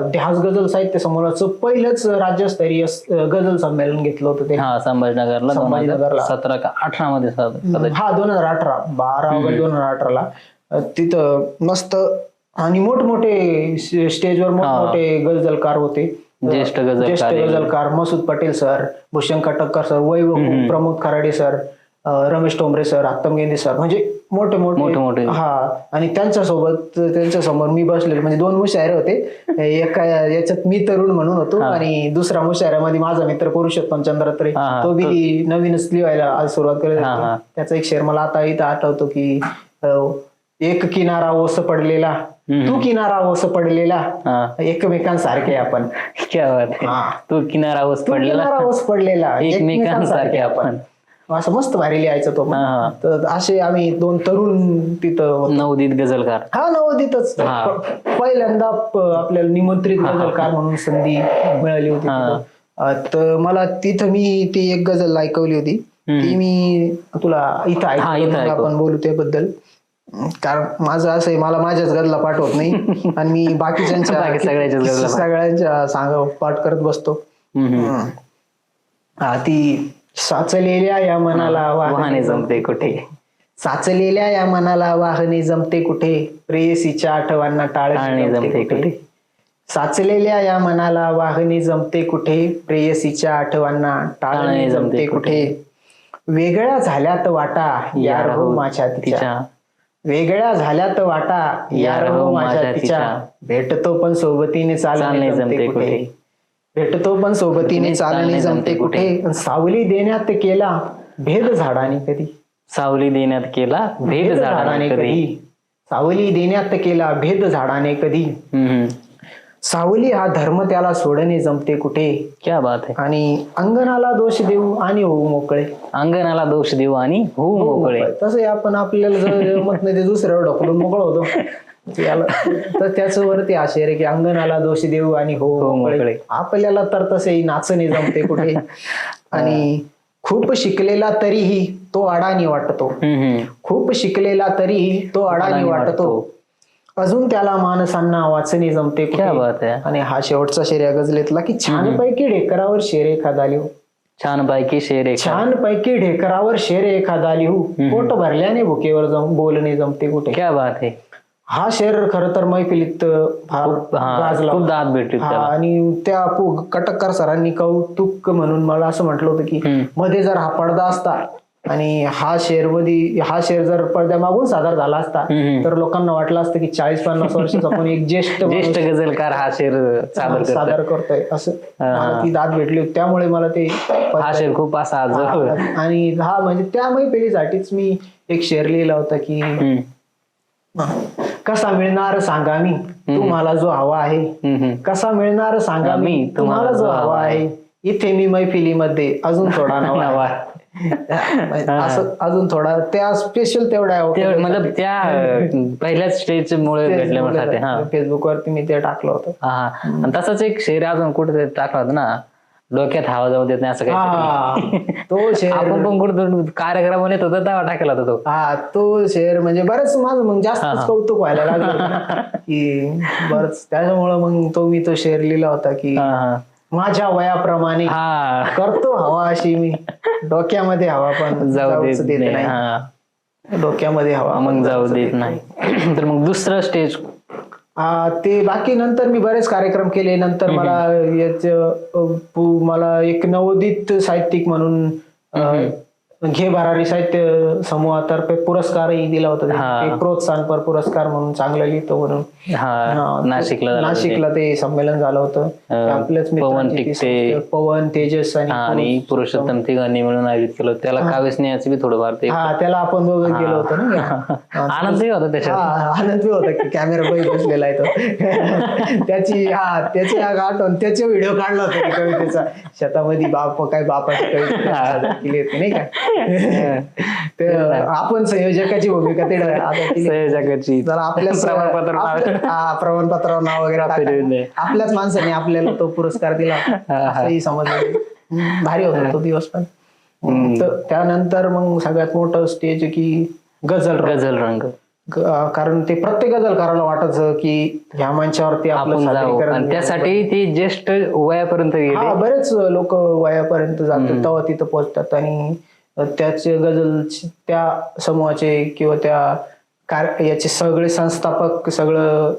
ध्यास गझल साहित्य संमेलनाचं पहिलंच राज्यस्तरीय गझल संमेलन घेतलं होतं ते संभाजीनगरला 2017 का 18 मध्ये. 2018 12 ऑगस्ट 2018ला. तिथं मस्त आणि मोठमोठे स्टेजवर मोठमोठे गझलकार होते, ज्येष्ठ गझलकार मसूद पटेल सर, भूषण कटककर सर, वैभव प्रमोद खराडे सर, रमेश टोंबरे सर, आत्तम गेंदे सर, म्हणजे मोठे. आणि त्यांच्या समोर मी बसलेलो, म्हणजे 2 मुशायरे होते. एका याच्यात मी तरुण म्हणून होतो आणि दुसऱ्या मुशायऱ्यामध्ये माझा मित्र पुरुषोत्तम चंद्रत्रे, तो बी नवीनच लिहायला सुरुवात करत. त्याचा एक शेर मला आता इथं आठवतो की एक किनारा ओस पडलेला तू किनारा ओस पडलेला हा. एकमेकांसारखे आपण. क्या बात आहे. हा. तू किनारा ओस पडलेला किनारा ओस पडलेला एकमेकांसारखे आपण. असं मस्त भारी लिहायचं तो. हा. तर असे आम्ही 2 तरुण तिथं होतो. नवोदित गझलकार. हा नवोदितच हा. पहिल्यांदा आपल्याला निमंत्रित गझलकार म्हणून संधी मिळाली होती तिथं. तर मला तिथं मी ती एक गझल ऐकवली होती ती मी तुला इथं ऐकतो आपण बोलू त्याबद्दल. कारण माझं असं आहे मला माझ्याच गजला पाठवत नाही आणि मी बाकीच्यांच्या सगळ्यांच्या पाठ करत बसतो. ती साचलेल्या या मनाला वाहने जमते कुठे, साचलेल्या या मनाला वाहने जमते कुठे, प्रेयसीच्या आठवणींना टाळणे जमते कुठे. साचलेल्या या मनाला वाहने जमते कुठे, प्रेयसीच्या आठवणींना टाळणे जमते कुठे. वेगळ्या झाल्यात वाटा यार हो माझ्या तिच्या, वेगळ्या झाल्यात वाटा यार हो माझ्या तिच्या, भेटतो पण सोबतीने चालणे जमते कुठे, भेटतो पण सोबतीने चालणे जमते कुठे. सावली देण्यात केला भेद झाडाने कधी, सावली देण्यात केला भेद झाडाने कधी, सावली देण्यात केला भेद झाडाने कधी. सावली हा धर्म त्याला सोडणे जमते कुठे. क्या बात आहे. आणि अंगणाला दोष देऊ आणि होऊ मोकळे, अंगणाला दोष देऊ आणि होऊ मोकळे. तसं आपण आपल्याला जमत नाही ते दुसऱ्यावर ढकलून मोकळं होतो. तर त्याच वरती आशय रे की अंगणाला दोष देऊ आणि हो मोकळे. आपल्याला तर तसे नाचणे जमते कुठे. आणि खूप शिकलेला तरीही तो अडाणी वाटतो, खूप शिकलेला तरीही तो अडाणी वाटतो, अजून त्याला माणसांना वाचणे जमते कुठे. आणि हा शेवटचा शेर या गझलेतला की छानपैकी ढेकरावर शेर एखादा लिहू, छानपैकी शेर, छानपैकी ढेकरावर शेर एखादा लिहू, पोट भरल्याने भुकेवर बोलणे जमते कुठे. क्या बात आहे. हा शेर खर तर मैफिलीत गाजला, खूप दाद भेटली. आणि त्या कटककर सरांनी कौतुक म्हणून मला असं म्हटलं होतं की मध्ये जर हा पडदा असता आणि हा शेर जर पडद्या मागून सादर झाला असता तर लोकांना वाटलं असतं की 40-50 वर्षाचा पण एक ज्येष्ठ गझलकार हा शेर सादर करतोय असं मला ती दाद भेटली होती. त्यामुळे मला ते हा शेर खूप असा. आणि हा म्हणजे त्या मैफिलीसाठीच मी एक शेर लिहिला होता की कसा मिळणार सांगा मी तुम्हाला जो हवा आहे, कसा मिळणार सांगा मी तुम्हाला जो हवा आहे, इथे मी मैफिलीमध्ये अजून थोडा नवा असं अजून थोडा त्या स्पेशल तेवढा मतलब त्या पहिल्याच स्टेज मुळे भेटल्यामुळे फेसबुक वरती मी ते टाकलं होतं. आणि तसंच एक शेर अजून कुठे टाकला होता ना, डोक्यात हवा जाऊ देत नाही असं काही. तो शेर आपण पण कुठं कार्यक्रम येत होता तेव्हा टाकला होता तो. तो शेर म्हणजे बरंच माझं मग जास्तच कौतुक व्हायला लागलं की बरंच. त्याच्यामुळं मग मी तो शेर लिहिला होता की माझ्या वयाप्रमाणे करतो हवा अशी मी, डोक्यामध्ये हवा पण जाऊच देत नाही, डोक्यामध्ये हवा मग जाऊ देत नाही. तर मग दुसरं स्टेज ते बाकी नंतर मी बरेच कार्यक्रम केले. नंतर मला एक नवोदित साहित्यिक म्हणून घे भरारी साहित्य समूहातर्फे पुरस्कारही दिला होता, प्रोत्साहनपर पुरस्कार म्हणून, चांगलं लिहितो म्हणून. नाशिकला ते संमेलन झालं होतं. आपल्याच पवन, तेजस आणि पुरुषोत्तम तिघांनी मिळून आयोजित केलं. त्याला काव्यस्नेहाचं बी थोडंफार त्याला आपण दोघं गेलो होतो ना. आनंदही होता त्याच्यात, आनंद होता की कॅमेरा बाई बसलेला आहे तो. त्याची आठवण त्याचे व्हिडिओ काढला होता कवितेचा, शेतामध्ये बापाची कविता केली होती नाही का. आपण संयोजकाची भूमिका संयोजकाची प्रमाणपत्रावर नाव वगैरे आपल्याच माणसाने आपल्याला तो पुरस्कार दिला असंही समजलं. भारी होता तो दिवस. पण त्यानंतर मग सगळ्यात मोठं स्टेज की गझल रंग. कारण ते प्रत्येक गझलकाराला वाटायचं की ह्या मंचावरती आपण जाऊ, त्यासाठी ती ज्येष्ठ वयापर्यंत गेले. बरेच लोक वयापर्यंत जातात तेव्हा तिथं पोहोचतात. आणि त्याचे गझल त्या समूहाचे किंवा त्या याचे सगळे संस्थापक सगळं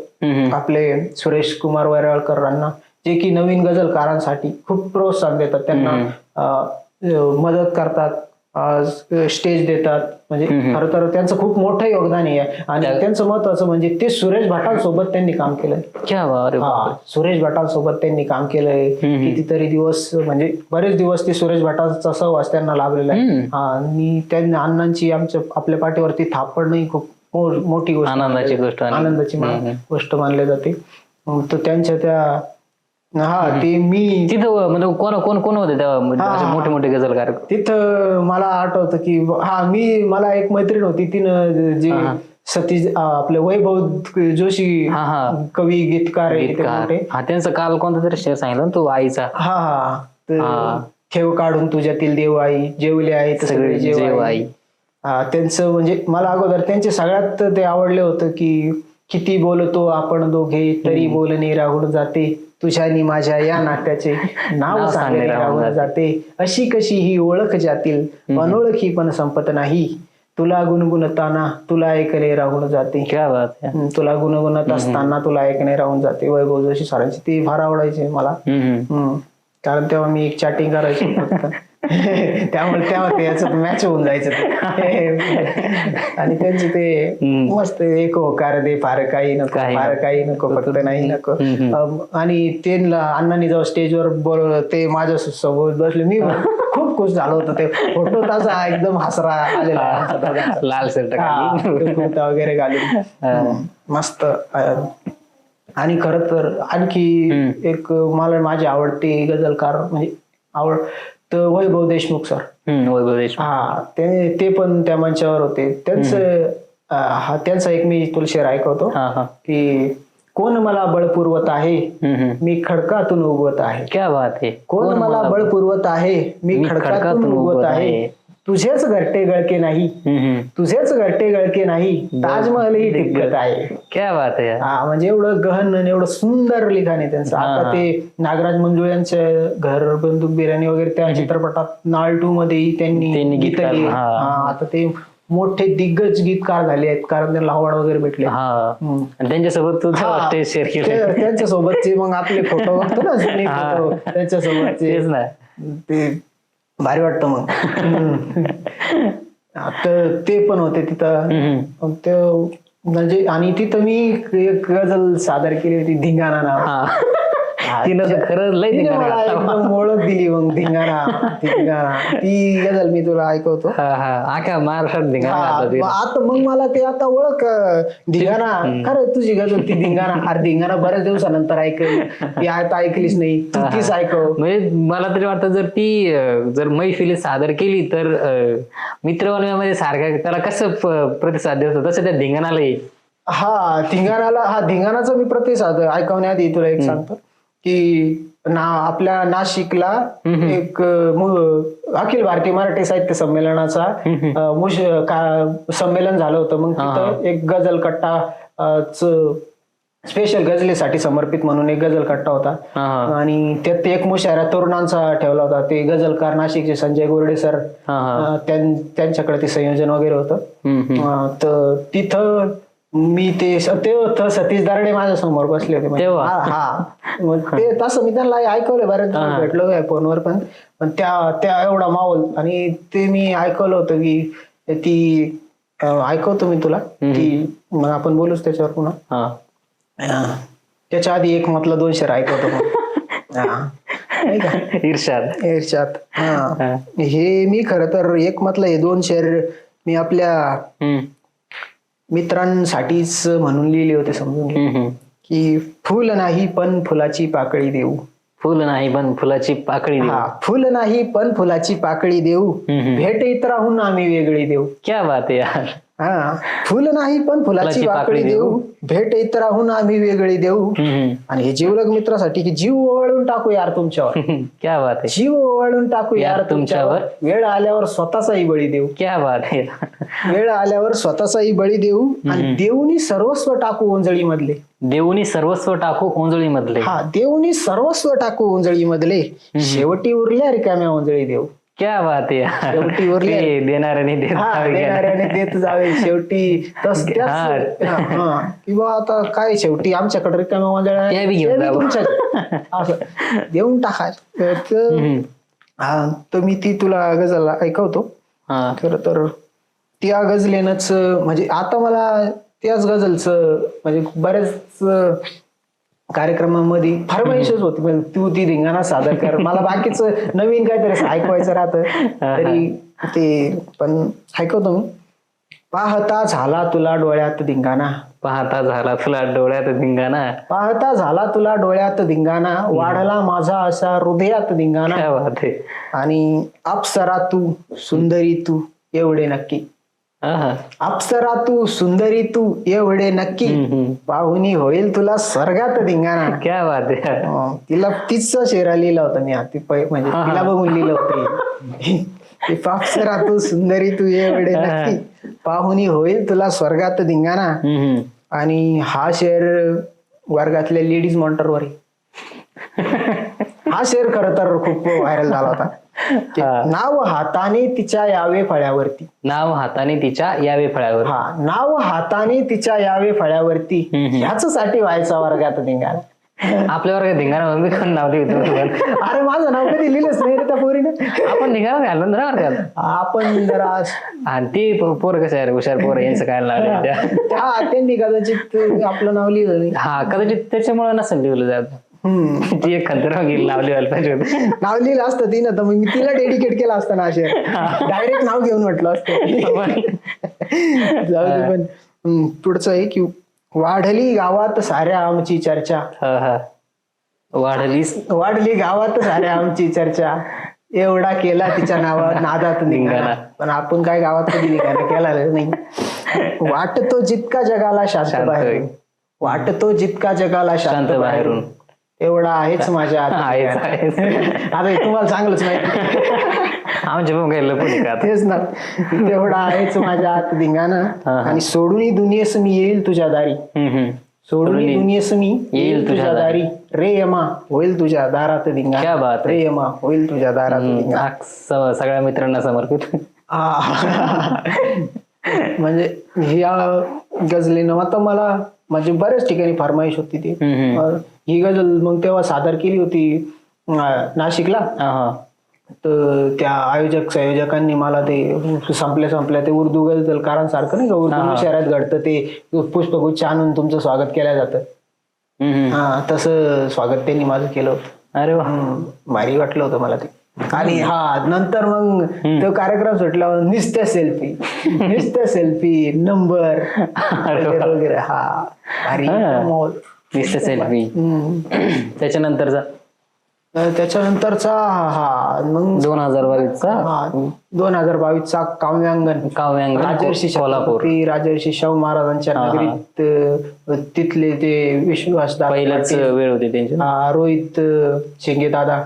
आपले सुरेश कुमार वैराळकरांना, जे की नवीन गझलकारांसाठी खूप प्रोत्साहन देतात, त्यांना मदत करतात, स्टेज देतात. म्हणजे खरं तर त्यांचं खूप मोठं योगदान आहे. आणि त्यांचं महत्वाचं म्हणजे ते सुरेश भटांसोबत त्यांनी काम केलंय. सुरेश भटांसोबत त्यांनी काम केलंय कितीतरी दिवस, म्हणजे बरेच दिवस ते सुरेश भटांचा सहवास त्यांना लाभलेला आहे. आणि त्यांनी अण्णांची आपल्या पाठीवरती थाप पडणंही खूप मोठी गोष्ट, आनंदाची गोष्ट, आनंदाची गोष्ट मानली जाते. तर त्यांच्या त्या ते मी तिथं म्हणजे कोण कोण कोण होते तेव्हा मोठे मोठे गझलकार तिथं? मला आठवतं की मला एक मैत्रीण होती, तिनं जे सतीश आपले वैभव जोशी कवी गीतकार आहे, त्यांचं काल कोणता तरी शेअर सांगितलं तू आईचा. ठेव काढून तुझ्यातील देव आई, जेवले आहे सगळे जेव आई. त्यांचं म्हणजे मला अगोदर त्यांचे सगळ्यात ते आवडले होतं की किती बोलतो आपण दोघे तरी बोलणे राहून जाते, तुझ्यानी माझ्या या नात्याचे नाव सांगणे राहून जाते, अशी कशी ही ओळख जातील अनोळखी पण संपत नाही, तुला गुणगुणताना तुला ऐकणे राहून जाते. तुला गुणगुणत असताना तुला ऐकणे राहून जाते. वैभव जोशी सरांची ती फार आवडायची मला, कारण तेव्हा मी एक चॅटिंग करायचो फक्त. त्यामुळे तेव्हा याच मॅच होऊन जायचं आणि त्यांचे ते मस्त एक होकार दे फार काही नको, फार काही नको, फक्त नाही नको. आणि त्यांना अण्णांनी जेव्हा स्टेजवर बोलवलं ते माझ्या सोबत बसले, मी खूप खुश झालो होतो. ते फोटो तसा एकदम हसरा आलेला, लाल शर्ट वगैरे घालून मस्त. आणि खर तर आणखी एक मला माझे आवडते गझलकार म्हणजे तर वैभव देशमुख सर. वैभव देशमुख ते पण त्या मंचावर होते. त्यांचा एक मी तुला शेर ऐकवतो की कोण मला बळ पुरवत आहे, मी खडकातून उगवत आहे. क्या बात आहे. कोण मला बळ पुरवत आहे, मी खडकातून उगवत आहे, तुझेच घरटे गळके नाही, तुझेच घरटे गळके नाही, ताजमहल ही टिकत आहे. क्या बात आहे. म्हणजे एवढं गहन आणि एवढं सुंदर लिखाण आहे त्यांचं. आता ते नागराज मंजुळे यांचं घर बंदूक बिर्याणी वगैरे त्या चित्रपटात नाळ 2 मध्ये त्यांनी गीत लिहिली. आता ते मोठे दिग्गज गीतकार झाले आहेत कारण त्यांना अवॉर्ड वगैरे भेटले. त्यांच्यासोबत त्यांच्यासोबतचे मग आपले फोटो बघतो ना फोटो त्यांच्यासोबतचे, ते भारी वाटतं मग. तर ते पण होते तिथं म्हणजे. आणि तिथं मी एक गझल सादर केली होती, धिंगाणा नाव. खरंच लय एकदम ओळख दिली मग धिंगाणा. ती गझल मी तुला ऐकवतो. महाराष्ट्रात आता मग मला ते आता ओळख धिंगाणा, खरं तुझी गझल ती धिंगाणा. अरे धिंगाणा बऱ्याच दिवसानंतर ऐकली, ती आता ऐकलीच नाही, तू तीच ऐकव. म्हणजे मला तरी वाटतं जर मैफिलीत सादर केली तर मित्रवलयामध्ये सारखं त्याला कसं प्रतिसाद देतो तसं त्या धिंगाणालाही. धिंगाणाचा मी प्रतिसाद ऐकवण्याआधी तुला एक सांगतो की आपल्या नाशिकला एक अखिल भारतीय मराठी साहित्य संमेलनाचा संमेलन झालं होतं. मग तिथं एक गझल कट्टा स्पेशल गझलेसाठी समर्पित म्हणून एक गझल कट्टा होता आणि त्यात एक मुशायरा तरुणांचा ठेवला होता. ते गझलकार नाशिकचे संजय गोरडे सर, त्यांच्याकडे ते संयोजन वगैरे होतं. तर तिथं मी ते सतीश दारडे माझ्या समोर बसले होते. मग ते तसं मी त्यांना ऐकवलं, बऱ्याच भेटलो फोनवर पण त्या एवढा माहोल. आणि ते मी ऐकवलं होतं की ती ऐकवतो मी तुला की मग आपण बोलूच त्याच्यावर पुन्हा. त्याच्या आधी एक म्हटलं 2 शेर ऐकवतो. इर्षाद. हे मी खरं तर एक म्हटलं हे 2 शेर मी आपल्या मित्रांसाठीच म्हणून लिहिले होते. समजून घे की फुल नाही पण फुलाची पाकळी देऊ, फुल नाही पण फुलाची पाकळी देऊ, फुल नाही पण फुलाची पाकळी देऊ, भेट इतराहून आम्ही वेगळी देऊ. क्या बात आहे यार. फुल नाही पण फुलाची पाकळी देऊ, भेट इतराहून आम्ही वेगळी देऊ. आणि हे जीवलग मित्रासाठी की जीव ओवाळून टाकू यार तुमच्यावर. क्या बात आहे. जीव ओवाळून टाकू यार तुमच्यावर, वेळ आल्यावर स्वतःचाही बळी देऊ. क्या बात आहे. वेळ आल्यावर स्वतःचाही बळी देऊ आणि देऊनी सर्वस्व टाकू ओंजळी मधले, देऊनी सर्वस्व टाकू ओंजळी मधले. देऊनी सर्वस्व टाकू ओंजळी मधले, शेवटी उरल्या रिकाम्या ओंजळी देऊ. क्या बात आहे. शेवटी उरल्या देणाऱ्याने देत जावे शेवटी. किंवा आता काय शेवटी आमच्याकडे रिकाम्या ओंजळ्या देऊन टाकायचं. तर मी ती तुला गझल ऐकवतो. खर तर त्या गझलेनच म्हणजे आता मला त्याच गझलचं म्हणजे बऱ्याच कार्यक्रमामध्ये फरमाईशच होती, म्हणजे तू ती धिंगाणा सादर कर, मला बाकीचं नवीन काहीतरी ऐकवायचं राहतं तरी ते पण ऐकवतो मी. पाहता झाला तुला डोळ्यात धिंगाणा, पाहता झाला तुला डोळ्यात धिंगाणा, पाहता झाला तुला डोळ्यात धिंगाणा, वाढला माझा असा हृदयात धिंगाणा. काय बात आहे. आणि अप्सरा तू सुंदरी तू एवढे नक्की, हा. अप्सरा तू सुंदरी तू एवढे नक्की, पाहुणी होईल तुला स्वर्गात धिंगाणा. क्या बात आहे. तिला तिचा शेरा लिहिला होता मी म्हणजे तिला बघून लिहिलं होतं. अप्सरा तू सुंदरी तू एवढे नक्की, पाहुणी होईल तुला स्वर्गात धिंगाणा. आणि हा शेर वर्गातल्या लेडीज मॉनिटरवर हा शेर खर तर खूप व्हायरल झाला होता. नाव हाताने तिच्या यावे फळ्यावरती, नाव हाताने तिच्या यावे फळ्यावर. हा, नाव हाताने तिच्या यावे फळ्यावरती, ह्याच्यासाठी व्हायचा वर्गात धिंगाणा. आपल्या वर्गात धिंगाणा मम्मी कोण नाव लिहितो. अरे माझं नाव कधी लिहिलंच नाही रे त्या पोरीनं. आपण धिंगाणा घालून ना वर्गात. आपण जरा आणि ती पोर कसं आहे हुशार पोर यांचं काय लावलं. त्यांनी कदाचित आपलं नाव लिहिलं नाही. हा कदाचित त्याच्यामुळे नसेल लिहिलं जात. ती एक खंतर लावली व्हायला पाहिजे होती. नाव लिहिलं असतं ती ना, तर मग मी तिला डेडिकेट केलं असतं ना. असे डायरेक्ट नाव घेऊन म्हटलं असतं. जाऊ दे. पण पुढचं आहे की वाढली गावात साऱ्या आमची चर्चा, वाढली गावात साऱ्या आमची चर्चा, एवढा केला तिच्या नावात नादात धिंगाणा. पण आपण काय गावात कधी धिंगाणा केला नाही. वाटतो जितका जगाला शांत बाहेरून, वाटतो जितका जगाला शांत बाहेरून, एवढा आहेच माझ्या आत. आता तुम्हाला चांगलंच माहिती आमच्या पण काही लपून का तेच ना. तेवढा आहेच माझ्या आत धिंगाणा. आणि सोडून दुनियेस मी येईल तुझ्या दारी, सोडून दुनियेस मी येईल तुझ्या दारी, रे यमा होईल तुझ्या दारात धिंगाणा. क्या बात. रे यमा होईल तुझ्या दारात धिंगाणा. सगळ्या मित्रांना समर्पित. म्हणजे ह्या गझलेनं आता मला म्हणजे बऱ्याच ठिकाणी फरमाईश होती ती. ही गझल मग तेव्हा सादर केली होती नाशिकला. तर त्या संयोजकांनी मला ते संपल्या ते उर्दू गझलकारांसारखं नाही का, उर्दू शहरात घडतं ते पुष्पगुच्छ आणून तुमचं स्वागत केलं जातं. हा, तसं स्वागत त्यांनी माझं केलं होतं. अरे वा, भारी वाटलं होतं मला ते. आणि हा नंतर मग तो कार्यक्रम सुटल्यावर नुसत्या सेल्फी नंबर वगैरे. हा भारी सेल्फी. त्याच्यानंतरचा हा मग 2022चा काव्यांगण राजर्षी छत्रपती राजर्षी शाहू महाराजांच्या नगरीत तिथले ते विश्वासदार पहिलंच वेळ होती त्यांची. रोहित शेंगे दादा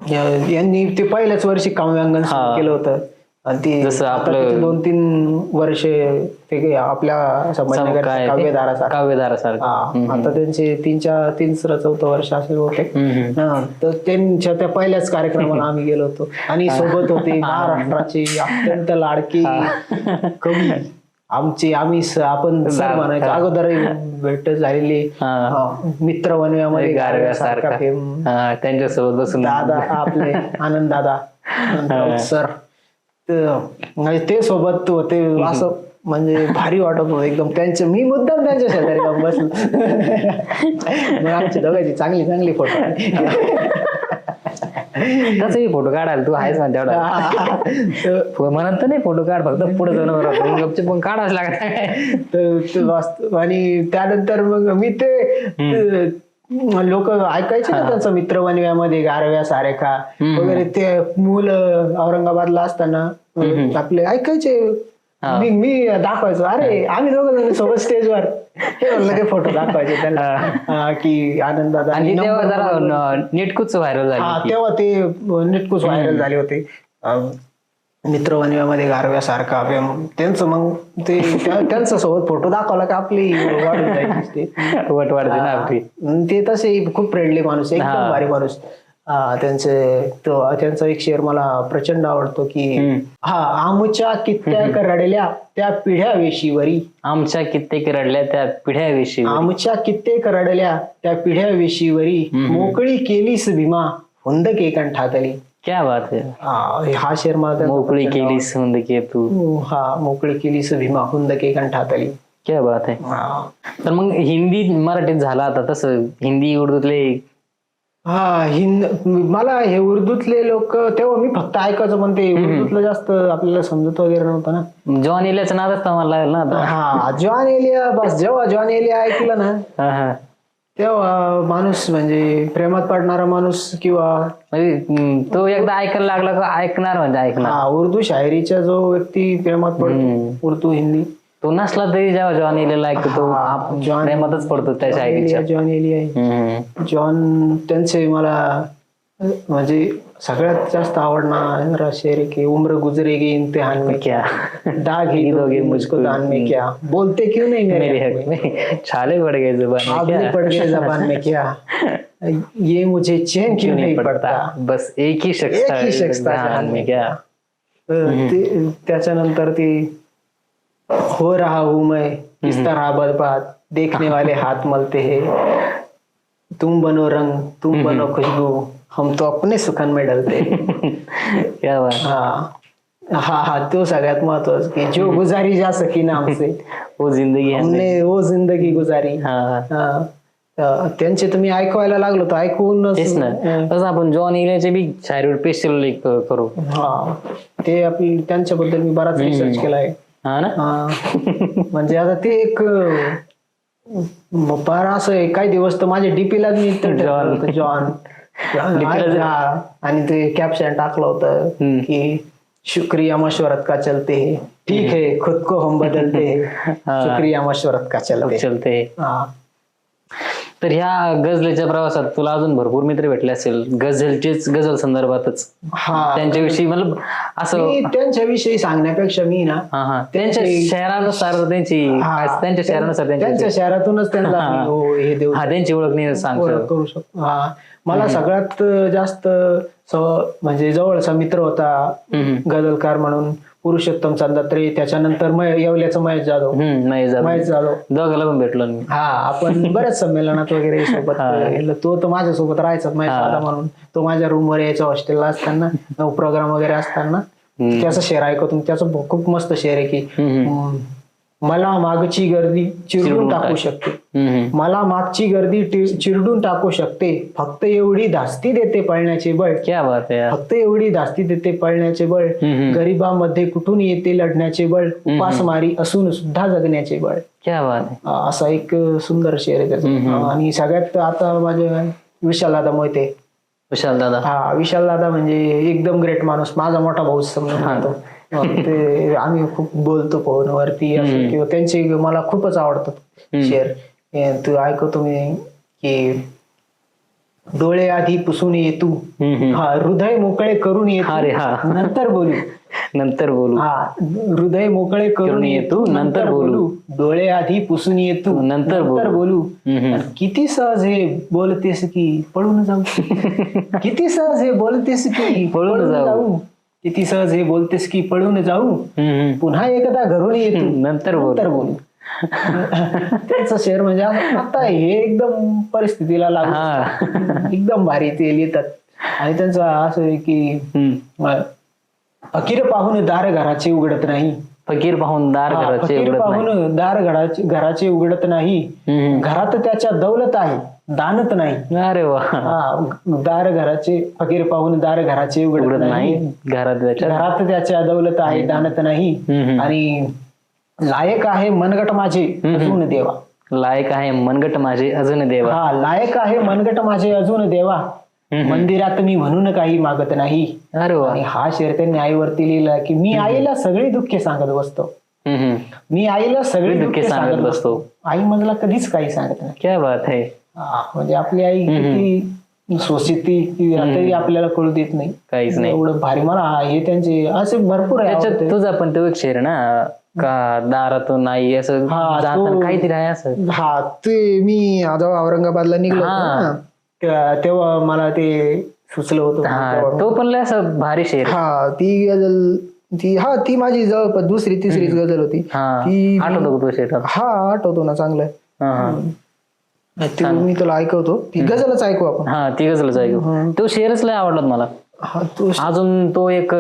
यांनी ते पहिल्याच वर्षी काव्यांगण सुरू केलं होतं. आणि ती जसं आपलं 2-3 वर्षे ते आपल्या काव्यधारासारखं. आता त्यांचे 3-4 वर्ष असेल होते. तर त्यांच्या त्या पहिल्याच कार्यक्रमाला आम्ही गेलो होतो आणि सोबत होते महाराष्ट्राचे अत्यंत लाडके कवी आम्ही आपण सर म्हणायचो. अगोदर भेट झालेली मित्र वनव्यामध्ये गारव्यासारखा त्यांच्यासोबत बसून दादा आपले आनंद दादा सर ते सोबत होते. असं म्हणजे भारी वाटत होतं एकदम. मी मुद्दाम त्यांच्या शेजारी जाऊन बसलो. मग आमच्या दोघांची चांगली फोटो. तसंही फोटो काढायला तू आहेस ना तेवढा. म्हणत नाही फोटो काढ, फक्त पुढे जाऊन गपचे पण काढावंच लागत. आणि त्यानंतर मग मी ते लोक ऐकायचे ना त्यांचं मित्र वनव्यामध्ये गारव्या सारेखा वगैरे. ते मुलं औरंगाबादला असताना आपले ऐकायचे. मी दाखवायचो, अरे आम्ही दोघं सोबत स्टेजवर हे फोटो दाखवायचे त्यांना की आनंद दादा. नेटकूच व्हायरल झाले तेव्हा ते नेटकूच व्हायरल झाले होते. मित्र वनव्यामध्ये गारव्यासारखा त्यांचं मग ते त्यांच्या सोबत फोटो दाखवला की आपली वाढून जायची वाढते. ते तसे खूप फ्रेंडली माणूस, एकदम भारी माणूस. त्यांचा एक शेर मला प्रचंड आवडतो की आमच्या कित्येक रडल्या त्या पिढ्या वेशीवरी, आमच्या कित्येक रडल्या त्या पिढ्या वेशीवरी, आमच्या कित्येक रडल्या त्या पिढ्या वेशीवरी, मोकळी केलीस भीमा हुंदके कंठातली. क्या बात है. हा शेर मला मोकळी केलीस हुंदके तू. मोकळी केलीस भीमा हुंदके कंठातली. क्या बात आहे. तर मग हिंदी मराठीत झाला आता तसं हिंदी उर्दूतले हा मला हे उर्दूतले लोक तेव्हा मी फक्त ऐकायचं, पण ते उर्दूतलं जास्त आपल्याला समजत वगैरे नव्हतं ना. जॉन एलियाचा नादच तर मला लागेल ना आता. हा जॉन एलिया, बस जेव्हा जॉन एलिया ऐकलं ना हा, हा. तेव्हा माणूस म्हणजे प्रेमात पडणारा माणूस किंवा म्हणजे तो एकदा ऐकायला लागला का ऐकणार म्हणजे ऐकणार. हा उर्दू शायरीचा जो व्यक्ती प्रेमात पडतो, उर्दू हिंदी, तो नसला तरी जेव्हा जॉन एलियाला ऐकतो तो प्रेमातच पडतो त्या शायरीच्या. जॉन एलिया जॉन त्यांचे मला म्हणजे सगळ्यात जास्त आवडणारा शेर आहे की उम्र गुजरे गी इम्तिहान में क्या, दाग ही दोगे मुझको दान में क्या, बोलते क्यों नहीं मेरे हक में, छाले पड़ गए जुबान में छाले पड़ गए जबान में क्या, ये मुझे चैन क्यों नहीं पड़ता, बस एक ही शख्स था जहान में क्या. त्याच्यानंतर ती हो रहा हूं मैं किस तरह बर्बाद, देखने वाले हाथ मलते हैं, तुम बनो रंग तुम बनो खुशबू, हम तो अपने सुखन में डलते. क्या बात. हा हा तो सगळ्यात महत्वाचा की जो गुजारी जा सकी ना हमसे वो जिंदगी हमने वो जिंदगी गुजारी. त्यांचे तुम्ही ऐकवायला लागलो तर ऐकून तसं आपण जॉन एलियाचे बी शायरीवर स्पेशल करू. हा ते आपली त्यांच्याबद्दल मी बराच रिसर्च केला आहे. हा ना. म्हणजे आता ते एक फार असं काही दिवस तर माझ्या डीपीला जॉन आणि ते कॅप्शन टाकलं होतं की शुक्रिया मशवरत का चलते है, ठीक है खुद को हम बदलते है, शुक्रिया मशवरत का चलते. तर ह्या गझलेच्या प्रवासात तुला अजून भरपूर मित्र भेटले असेल गझल संदर्भातच. त्यांच्याविषयी मला असं त्यांच्याविषयी सांगण्यापेक्षा मी ना त्यांच्या शहरानुसार त्यांच्या शहरातूनच त्यांना हे देऊ त्यांची ओळख नाही करू शकतो. मला सगळ्यात जास्त म्हणजे जवळचा मित्र होता गझलकार म्हणून पुरुषोत्तम चांदात्रे, त्याच्यानंतर येवल्याचा महेश जाधव दोघाला पण भेटलो. हा आपण बऱ्याच संमेलनात वगैरे सोबत तो तर माझ्यासोबत राहायचा महेश दादा म्हणून. तो माझ्या रूम वर यायचा हॉस्टेलला असताना, प्रोग्राम वगैरे असताना. त्याचा शेर ऐकतो, त्याचं खूप मस्त शेर आहे की मला मागची गर्दी चिरडून टाकू शकते, मला मागची गर्दी चिरडून टाकू शकते, फक्त एवढी धास्ती देते पळण्याचे बळ. क्या बात आहे. फक्त एवढी धास्ती देते पळण्याचे बळ, गरिबामध्ये कुठून येते लढण्याचे बळ, उपासमारी असून सुद्धा जगण्याचे बळ. क्या बात आहे. असा एक सुंदर शेर आहे त्याचा. आणि सगळ्यात आता माझे विशालदादा मोहिते. विशालदादा म्हणजे एकदम ग्रेट माणूस, माझा मोठा भाऊ समजून ते आम्ही खूप बोलतो फोनवरती किंवा त्यांचे मला खूपच आवडतात शेर. तू ऐकतो मी की डोळे आधी पुसून ये तू, हृदय मोकळे करून ये नंतर बोलू, हृदय मोकळे करून ये तू नंतर बोलू, डोळे आधी पुसून ये तू नंतर बोलू. किती सहज हे बोलतेस की पळून जाऊ, किती सहज हे बोलतेस की पळून जाऊ, किती सहज हे बोलतेस की पळून जाऊ, पुन्हा एकदा घरून ये तू नंतर बोलू. त्यांचं शेर म्हणजे आता हे एकदम परिस्थितीला लागू एकदम भारी ते लिहितात. आणि त्यांचं असं आहे की फकीर पाहून दार घराचे उघडत नाही, फकीर पाहून दार घराचे उघडत नाही, घरात त्याच्या दौलत आहे दानत नाही. अरे वा. दार घराचे फकीर पाहून दार घराचे उघडत नाही, घरात त्याच्या दौलत आहे दानत नाही. आणि लायक आहे मनगट माझे अजून देवा, लायक आहे मनगट माझे अजून देवा, लायक आहे मनगट माझे अजून देवा, मंदिरात मी म्हणून काही मागत नाही. आणि हा शेर त्यांनी आईवरती लिहिला की मी आईला सगळी दुःखे सांगत बसतो, मी आईला सगळी दुःखे सांगत बसतो, आई मला कधीच काही सांगत नाही. क्या बात आहे. म्हणजे आपली आई किती सोसिती तरी आपल्याला कळू देत नाही, काहीच नाही. एवढं भारी मला हे त्यांचे असे भरपूर आहे. तुझा पण तो एक शेर ना का दारातून नाही असं काहीतरी आहे असं. ते मी जेव्हा औरंगाबादला निघलो तेव्हा मला ते सुचलं होतं. तो पण असं भारी शेर. ती गझल ती माझी जवळपास दुसरी तिसरीच गझल होती. ती आठवतो तो शेर. आठवतो ना चांगलं. मी तुला ऐकवतो, ती गझलच ऐकू आपण. ती गझलच ऐकू. तो शेरच लय आवडला मला. अजून तो एक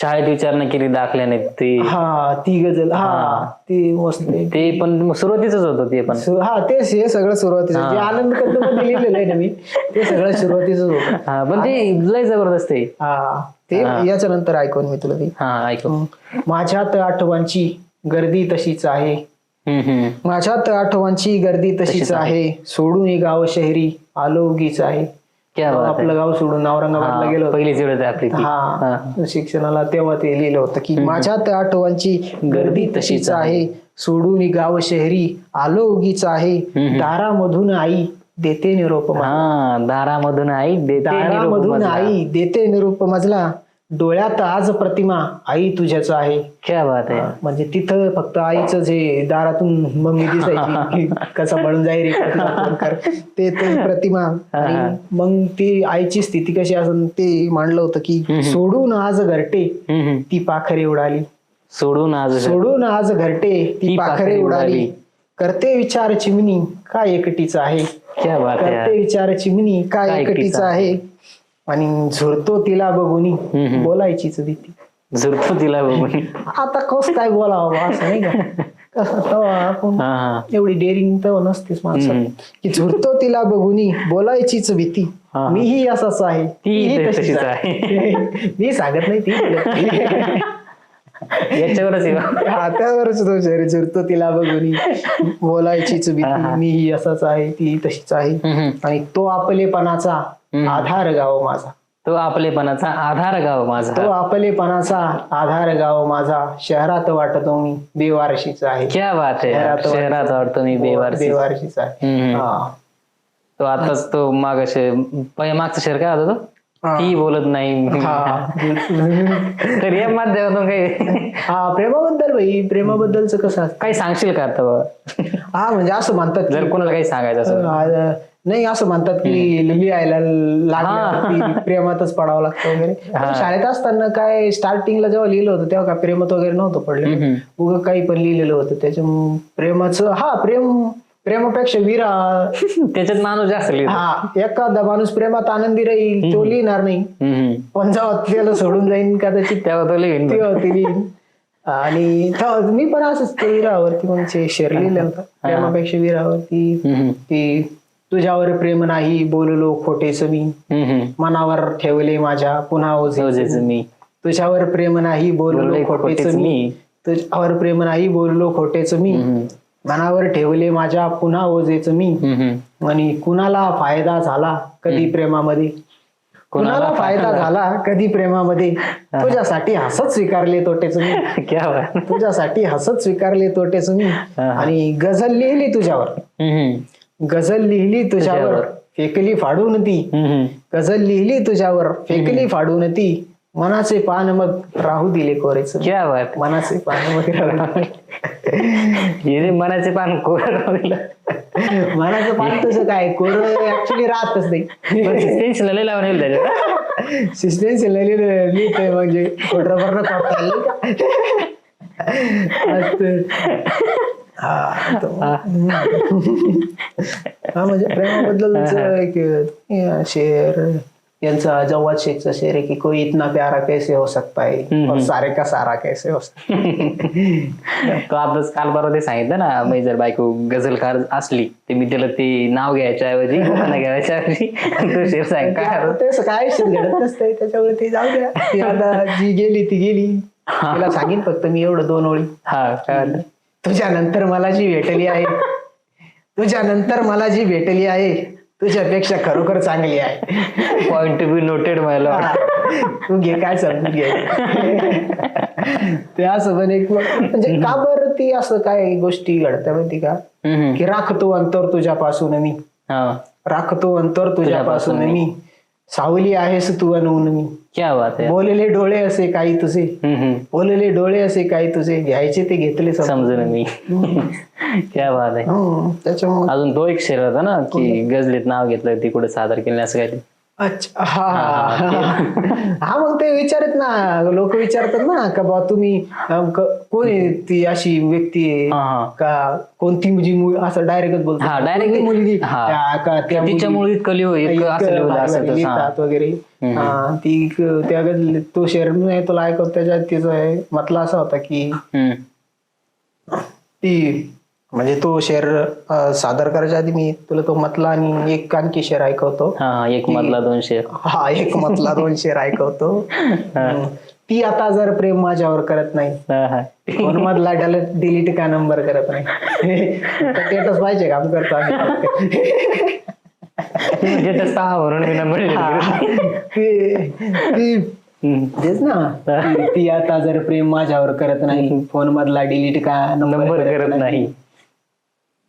शाळेत विचारणा केली दाखल्याने ते हा ती गझल, हा ती मस्त आहे. ते पण सुरुवातीच होतं ते पण. हा तेच हे सगळं सुरुवातीचं जे आनंद कंद मध्ये लिहिलेलं आहे ना मी, ते सगळं सुरुवातीच होतं. हा पण ते लय जबरदस्त आहे. हा ते याच्या नंतर ऐकून मी तुला ते. हा ऐकू. माझ्यात आठवणची गर्दी तशीच आहे, माझ्यात आठवणची गर्दी तशीच आहे, सोडून गाव शहरी आलो उगीच आहे. क्या बात आहे. आपलं गाव सोडून औरंगाबादला गेलो होतो. पहिलीच वेळ आपली ती. हा शिक्षणाला, तेव्हा ते लिहिलं होतं की माझ्यात आठवणची गर्दी तशीच आहे, सोडून गाव शहरी आलो उगीच आहे, दारामधून आई देते निरोप माझला. हा दारामधून आई देते निरोप दारामधून मजला. आई देते निरोप माझला, डोळ्यात आज प्रतिमा आई तुझ्याच आहे. क्या बात आहे. म्हणजे तिथं फक्त आईचं जे दारातून मम्मी दिसायची कसा म्हणून जाईल रे तुझा फोन कर, ते प्रतिमा. आणि मग ती आईची स्थिती कशी असेल ते मांडलं होतं की सोडून आज घरटे ती पाखरे उडाली, सोडून आज घरटे ती पाखरे उडाली, करते विचार चिमणी काय एकटीच आहे. क्या बात आहे. करते विचार चिमणी काय एकटीच आहे, आणि झुरतो तिला बघून बोलायचीच भीती. झुरतो तिला बघून. आता कस काय बोलावं असं नाही का, कसं तेव्हा आपण एवढी डेअरिंग तेव्हा नसतेच माणसं की झुरतो तिला बघून बोलायचीच भीती, मीही असाच आहे तीही तशीच आहे. मी सांगत नाही ती याच्यावरच त्यावरच तो शरीर झुरतो तिला बघून बोलायचीच भीती, मीही असाच आहे ती तशीच आहे. आणि तो आपलेपणाचा आधार गाव माझा, तो आपलेपणाचा आधार गाव माझा, तो आपलेपणाचा आधार गाव माझा, शहरात वाटतो मी बेवारशीच आहे. क्या बात आहे. शहरात वाटतो मी बेवारशीच आहे. तो आताच तो मागचा शेर काय होता तो, ती बोलत नाही. तर या माध्यमातून काही प्रेमाबद्दल भाई, प्रेमाबद्दलच कसं काही सांगशील का आता बाबा. हा म्हणजे असं म्हणतात जर कोणाला काही सांगायचं असेल, नाही असं म्हणतात की लिहायला लागलं प्रेमातच पडावं लागतं वगैरे. शाळेत असताना काय स्टार्टिंगला जेव्हा लिहिलं होतं तेव्हा काय प्रेमात वगैरे नव्हतं पडलं, उगं काही पण लिहिलेलं होतं. त्याच्यामुळे प्रेमाचं प्रेमापेक्षा विरा त्याच्यात माणूस जास्त लिहितो. हा एखादा माणूस प्रेमात आनंदी राहील तो लिहिणार नाही, पण जेव्हा त्याला सोडून जाईन कदाचित तेव्हा तो लिहिन. आणि मी पण असंच ते विरावरती म्हणजे शेर लिहिलं होतं, प्रेमापेक्षा विरावरती की तुझ्यावर प्रेम नाही बोललो खोटेच मी, मनावर ठेवले माझ्या पुन्हा ओझेच मी, तुझ्यावर प्रेम नाही बोललो खोटेच मी, तुझ्यावर प्रेम नाही बोललो खोटेच मी, मनावर ठेवले माझ्या पुन्हा ओझेच मी. आणि कुणाला फायदा झाला कधी प्रेमामध्ये, कुणाला फायदा झाला कधी प्रेमामध्ये, तुझ्यासाठी हसत स्वीकारले तोटेच मी, तुझ्यासाठी हसत स्वीकारले तोटेच मी. आणि गझल लिहिली तुझ्यावर, गझल लिहिली तुझ्यावर फेकली फाडून ती, गझल लिहिली तुझ्यावर फेकली फाडून ती, मनाचे पान मग राहू दिले कोरेच. क्या बात. मनाचे पान मग मनाचे पान कोरं राहू दिलं. मनाचं पान तसं काय कोरं ऍक्च्युली राहतच नाही. सिस्टेन्स लिहितंय म्हणजे खोटरं म्हणजे प्रेमाबद्दलच एक शेर यांचा जवाद शेखचा शेर आहे की कोई इतना प्यारा कैसे हो सकता है और सारे का सारा कैसे हो सकता है. तो आताच काल परवा ते सांगितलं ना, मी जर बायको गझलकार असली ते मी त्याला ते नाव घ्यायच्या ऐवजी घ्यायच्या ऐवजी तो शेर सांग काय तसं काय घडत नसतंय. त्याच्यामुळे ते जाऊ द्या, ती आता जी गेली ती गेली. तिला सांगेन फक्त मी एवढं 2 ओळी. तुझ्या नंतर मला जी भेटली आहे, तुझ्या नंतर मला जी भेटली आहे तुझ्यापेक्षा खरोखर चांगली आहे. पॉइंट टू बी नोटेड मला. तू घे काय समजून घे. ते असं पण एक म्हणजे का बरं ती असं काय गोष्टी घडत्या माहिती का, की राखतो अंतर तुझ्यापासून मी, राखतो अंतर तुझ्यापासून मी, सावली आहेस तू अनवून मी. क्या बात आहे. बोलले डोळे असे काही तुझे, बोलले डोळे असे काही तुझे, घ्यायचे ते घेतले समजून मी. क्या बात आहे. त्याच्यामुळे अजून तो एक शेर होता ना की गझलेत नाव घेतलं ती कुठे सादर केलं असं काय. अच्छा हा मग ते विचारत ना, लोक विचारतात ना का बा तुम्ही कोण आहे ती अशी व्यक्ती आहे का कोणती मुलगी असं डायरेक्टच बोलतो डायरेक्ट मुलगी तिच्या मुळीत कलियुग लिहितात वगैरे. ती त्या तो शेर नाही तुला ऐकवत त्याच्यात तिचं म्हटलं असा होता की ती म्हणजे तो शेर सादर करायच्या आधी मी तुला तो मतला आणि एक आणखी शेर ऐकवतो. एक मधला 2 शेर. एक मतला 2 शेर ऐकवतो. ती आता जर प्रेम माझ्यावर करत नाही फोन मधला डिलीट का नंबर करत नाही. स्टेटस पाहिजे काम करतो तेच ना. ती आता जर प्रेम माझ्यावर करत नाही फोन मधला डिलीट का नंबर करत नाही.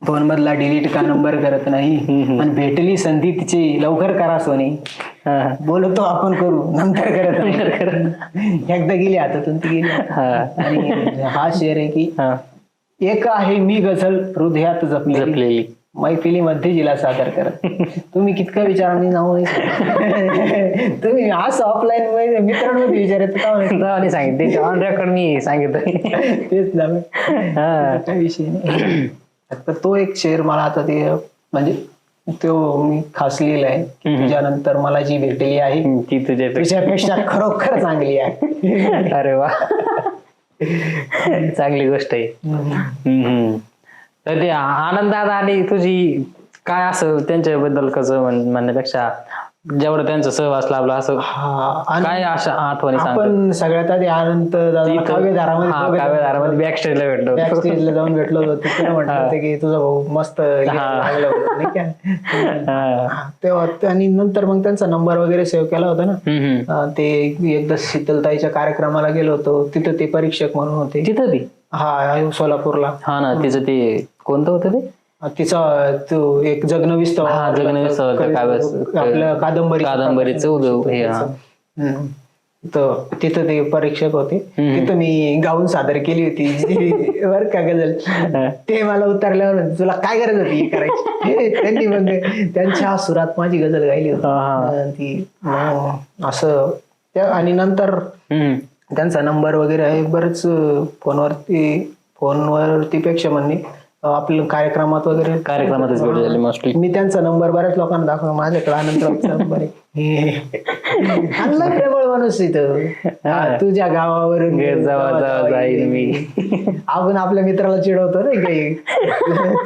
फोन मधला डिलीट का नंबर करत नाही आणि भेटली संधी तिची लवकर करा सोनी. बोलतो आपण करू नंतर करत नाही. एकदा गेली हातातून ती गेली. आणि हा शेर आहे की एक आहे मी गझल हृदयात जपलेली मैफिलीमध्ये जिला सादर करत. तुम्ही कितका विचाराने नाव तुम्ही असं ऑफलाईन मित्रांमध्ये विचारत सांगितले ऑन रेकॉर्ड मी सांगितलं तेच ना विषय नाही. तर तो एक शेर मला आता ते म्हणजे तो मी खास लिहिलाय की तुझ्यानंतर मला जी भेटली आहे ती तुझ्यापेक्षा खरोखर चांगली आहे. अरे वा चांगली गोष्ट आहे. तर ते आनंदात आणि तुझी काय असं त्यांच्याबद्दल कसं म्हणण्यापेक्षा जेवढं त्यांचा सहवास लाभला असं काय अशा आठवणी आपण सगळ्यात आधी आनंद काव्यधारामध्ये बॅक स्टेजला भेटलो बॅकस्टेजला जाऊन भेटलो होतो. तिकडे म्हटलं होतं की तुझा भाऊ मस्त लागलं होतं नाही का तेव्हा. आणि नंतर मग त्यांचा नंबर वगैरे सेव्ह केला होता ना. ते एकदा शीतलताईच्या कार्यक्रमाला गेलो होतो तिथं ते परीक्षक म्हणून होते तिथं ती सोलापूरला. ना तिचं ते कोणतं होतं ते तिचा तो एक जगनविस्तव आपलं कादंबरीचं तिथं ते परीक्षक होते. तिथं मी गाऊन सादर केली होती बर का गझल. ते मला उतरल्यावर तुला काय गरज होती करायची. त्यांनी मग त्यांच्या सुरात माझी गझल गायली होती ती असं. आणि नंतर त्यांचा नंबर वगैरे आहे बरेच फोनवरती पेक्षा म्हणणे आपल्या कार्यक्रमात वगैरे कार्यक्रमातच भेट झाली मोस्टली. मी त्यांचा नंबर बऱ्याच लोकांना दाखवला. माझ्याकडे आनंदरावचा नंबर आहे. चांगला प्रेमळ माणूस इथं तुझ्या गावावरून जाईल मी. आपण आपल्या मित्राला चिडवतो ना काही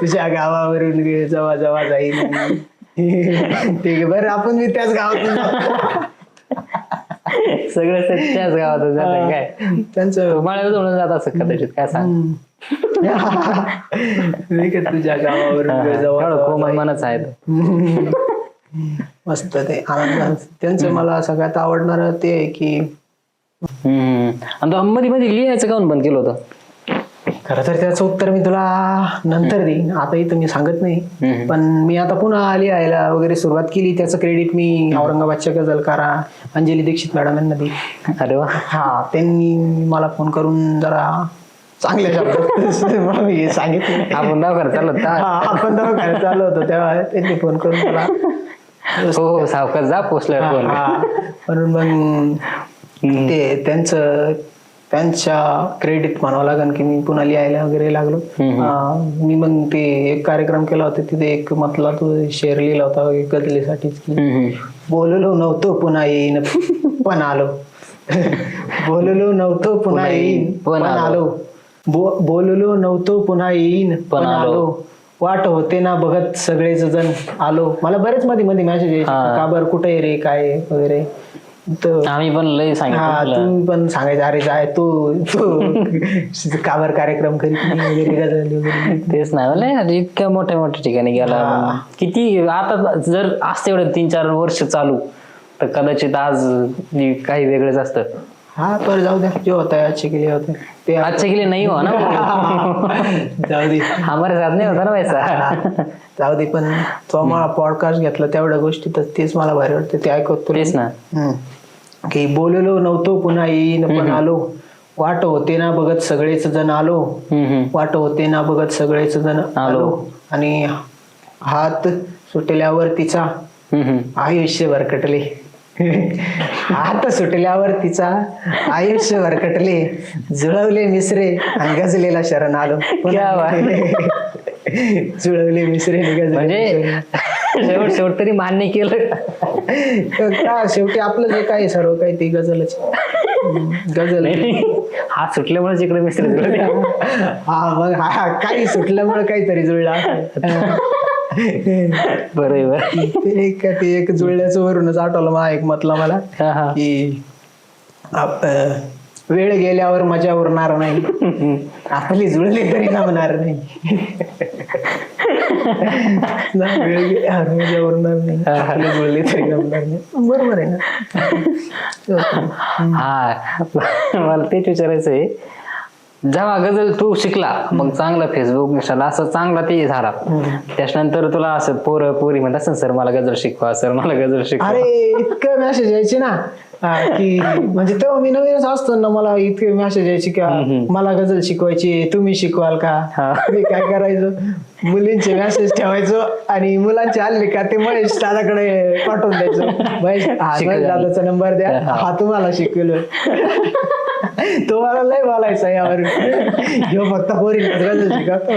तुझ्या गावावरून जवा जवा जाईल. ठीक आहे बरं आपण मी त्याच गावातून सगळं त्याच गावातून जात काय त्यांचं माळ्यावर जात असं कदाचित काय सांग. तुझ्या गावावर मनच आहे मस्त ते आनंद. त्यांचं मला सगळ्यात आवडणार ते आहे की मध्ये मध्ये लिहायचं काऊन बंद केलं होतं. खरं तर त्याचं उत्तर मी तुला नंतर देईन. आता इथं मी सांगत नाही. पण मी आता पुन्हा लिहायला वगैरे सुरुवात केली. त्याचं क्रेडिट मी औरंगाबादच्या गझलकारा अंजली दीक्षित मॅडम यांना दिली. अरे वा. त्यांनी मला फोन करून जरा चांगल्या शब्दात सांगितलं. आपण दवाखान्यात चालू होतो तेव्हा त्यांनी फोन करून मला हो सावकाश जा पोचल्या म्हणून मग ते त्यांच्या क्रेडिट म्हणावं लागेल की मी पुन्हा लिहायला वगैरे लागलो. मी मग ते एक कार्यक्रम केला होता तिथे एक मतला तो शेर लिहिला होता गझलेसाठीच की बोललो नव्हतो पुन्हा येईन पण आलो. बोललो नव्हतो पुन्हा येईन पण आलो. बोललो नव्हतो पुन्हा येईन पण आलो. वाट होते ना बघत सगळेच जण आलो. मला बरेच मध्ये मध्ये मॅसेज यायचे का बरं कुठे रे काय वगैरे. आम्ही पण लय सांगितलं तुम्ही पण सांगायचं अरे जाय तू काबर कार्यक्रम करीत. तेच नाही इतक्या मोठ्या मोठ्या ठिकाणी गेला. किती आता जर असते एवढं 3-4 वर्ष चालू तर कदाचित आज काही वेगळंच असतं. पर जाऊ द्या जे होता आजचे केले होते ते आजचे केले नाही हो ना. जाऊ दे हमारे साथ नाही होता ना वैसा. जाऊ दे. पण तो मला पॉडकास्ट घेतला तेवढ्या गोष्टी तर तेच मला भारी वाटतं ते ऐकत. तेच ना की बोललो नव्हतो पुन्हा येईन पण आलो. वाट होते ना बघत सगळेच जण आलो. वाट होते ना बघत सगळेच जण आलो. आणि हात सुटल्यावर तिचा आयुष्य भरकटले. आता सुटल्यावर तिचा आयुष्य भरकटले, जुळवले मिसरे आणि गजलेला शरण आलो. जुळवले मिसरे म्हणजे शेवट तरी मान्य केलं का? शेवटी आपलं जे काय सर्व काही ते गझलच. गझल हात सुटल्यामुळे इकडे मिस्त्री जुळले. हा मग हा काही सुटल्यामुळे काहीतरी जुळला. बरोबर. ते एक जुळल्याचं वरूनच आठवलं एक मतला मला की वेळ गेल्यावर मजा उरणार नाही, आपली जुळली तरी जमणार नाही. वेळ गेल्यावर मजा उरणार नाही, आपली जुळली तरी जमणार नाही. बरोबर आहे ना. हा मला तेच विचारायचं आहे, जेव्हा गझल तू शिकला मग चांगला फेसबुक इंस्टाला असं चांगला ते झाला, त्याच्यानंतर तुला असं पोरी म्हणत असं सर मला गझल शिकवा, सर मला गझल शिकवा. अरे इतकं मेसेज यायचे ना की म्हणजे तेव्हा मी नवीनच असतो ना, मला इतके मेसेज यायचे की मला गझल शिकवायची, तुम्ही शिकवाल का? मी काय करायचो, मुलींचे मेसेज ठेवायचो आणि मुलांचे आले का ते महेश दादाकडे पाठवून द्यायचो. महेश दादाचा नंबर द्या, हा तुम्हाला शिकवलं. तुम्हाला लय बोलायचं यावर, ह्यो फक्त पोरी गझल शिकवतो.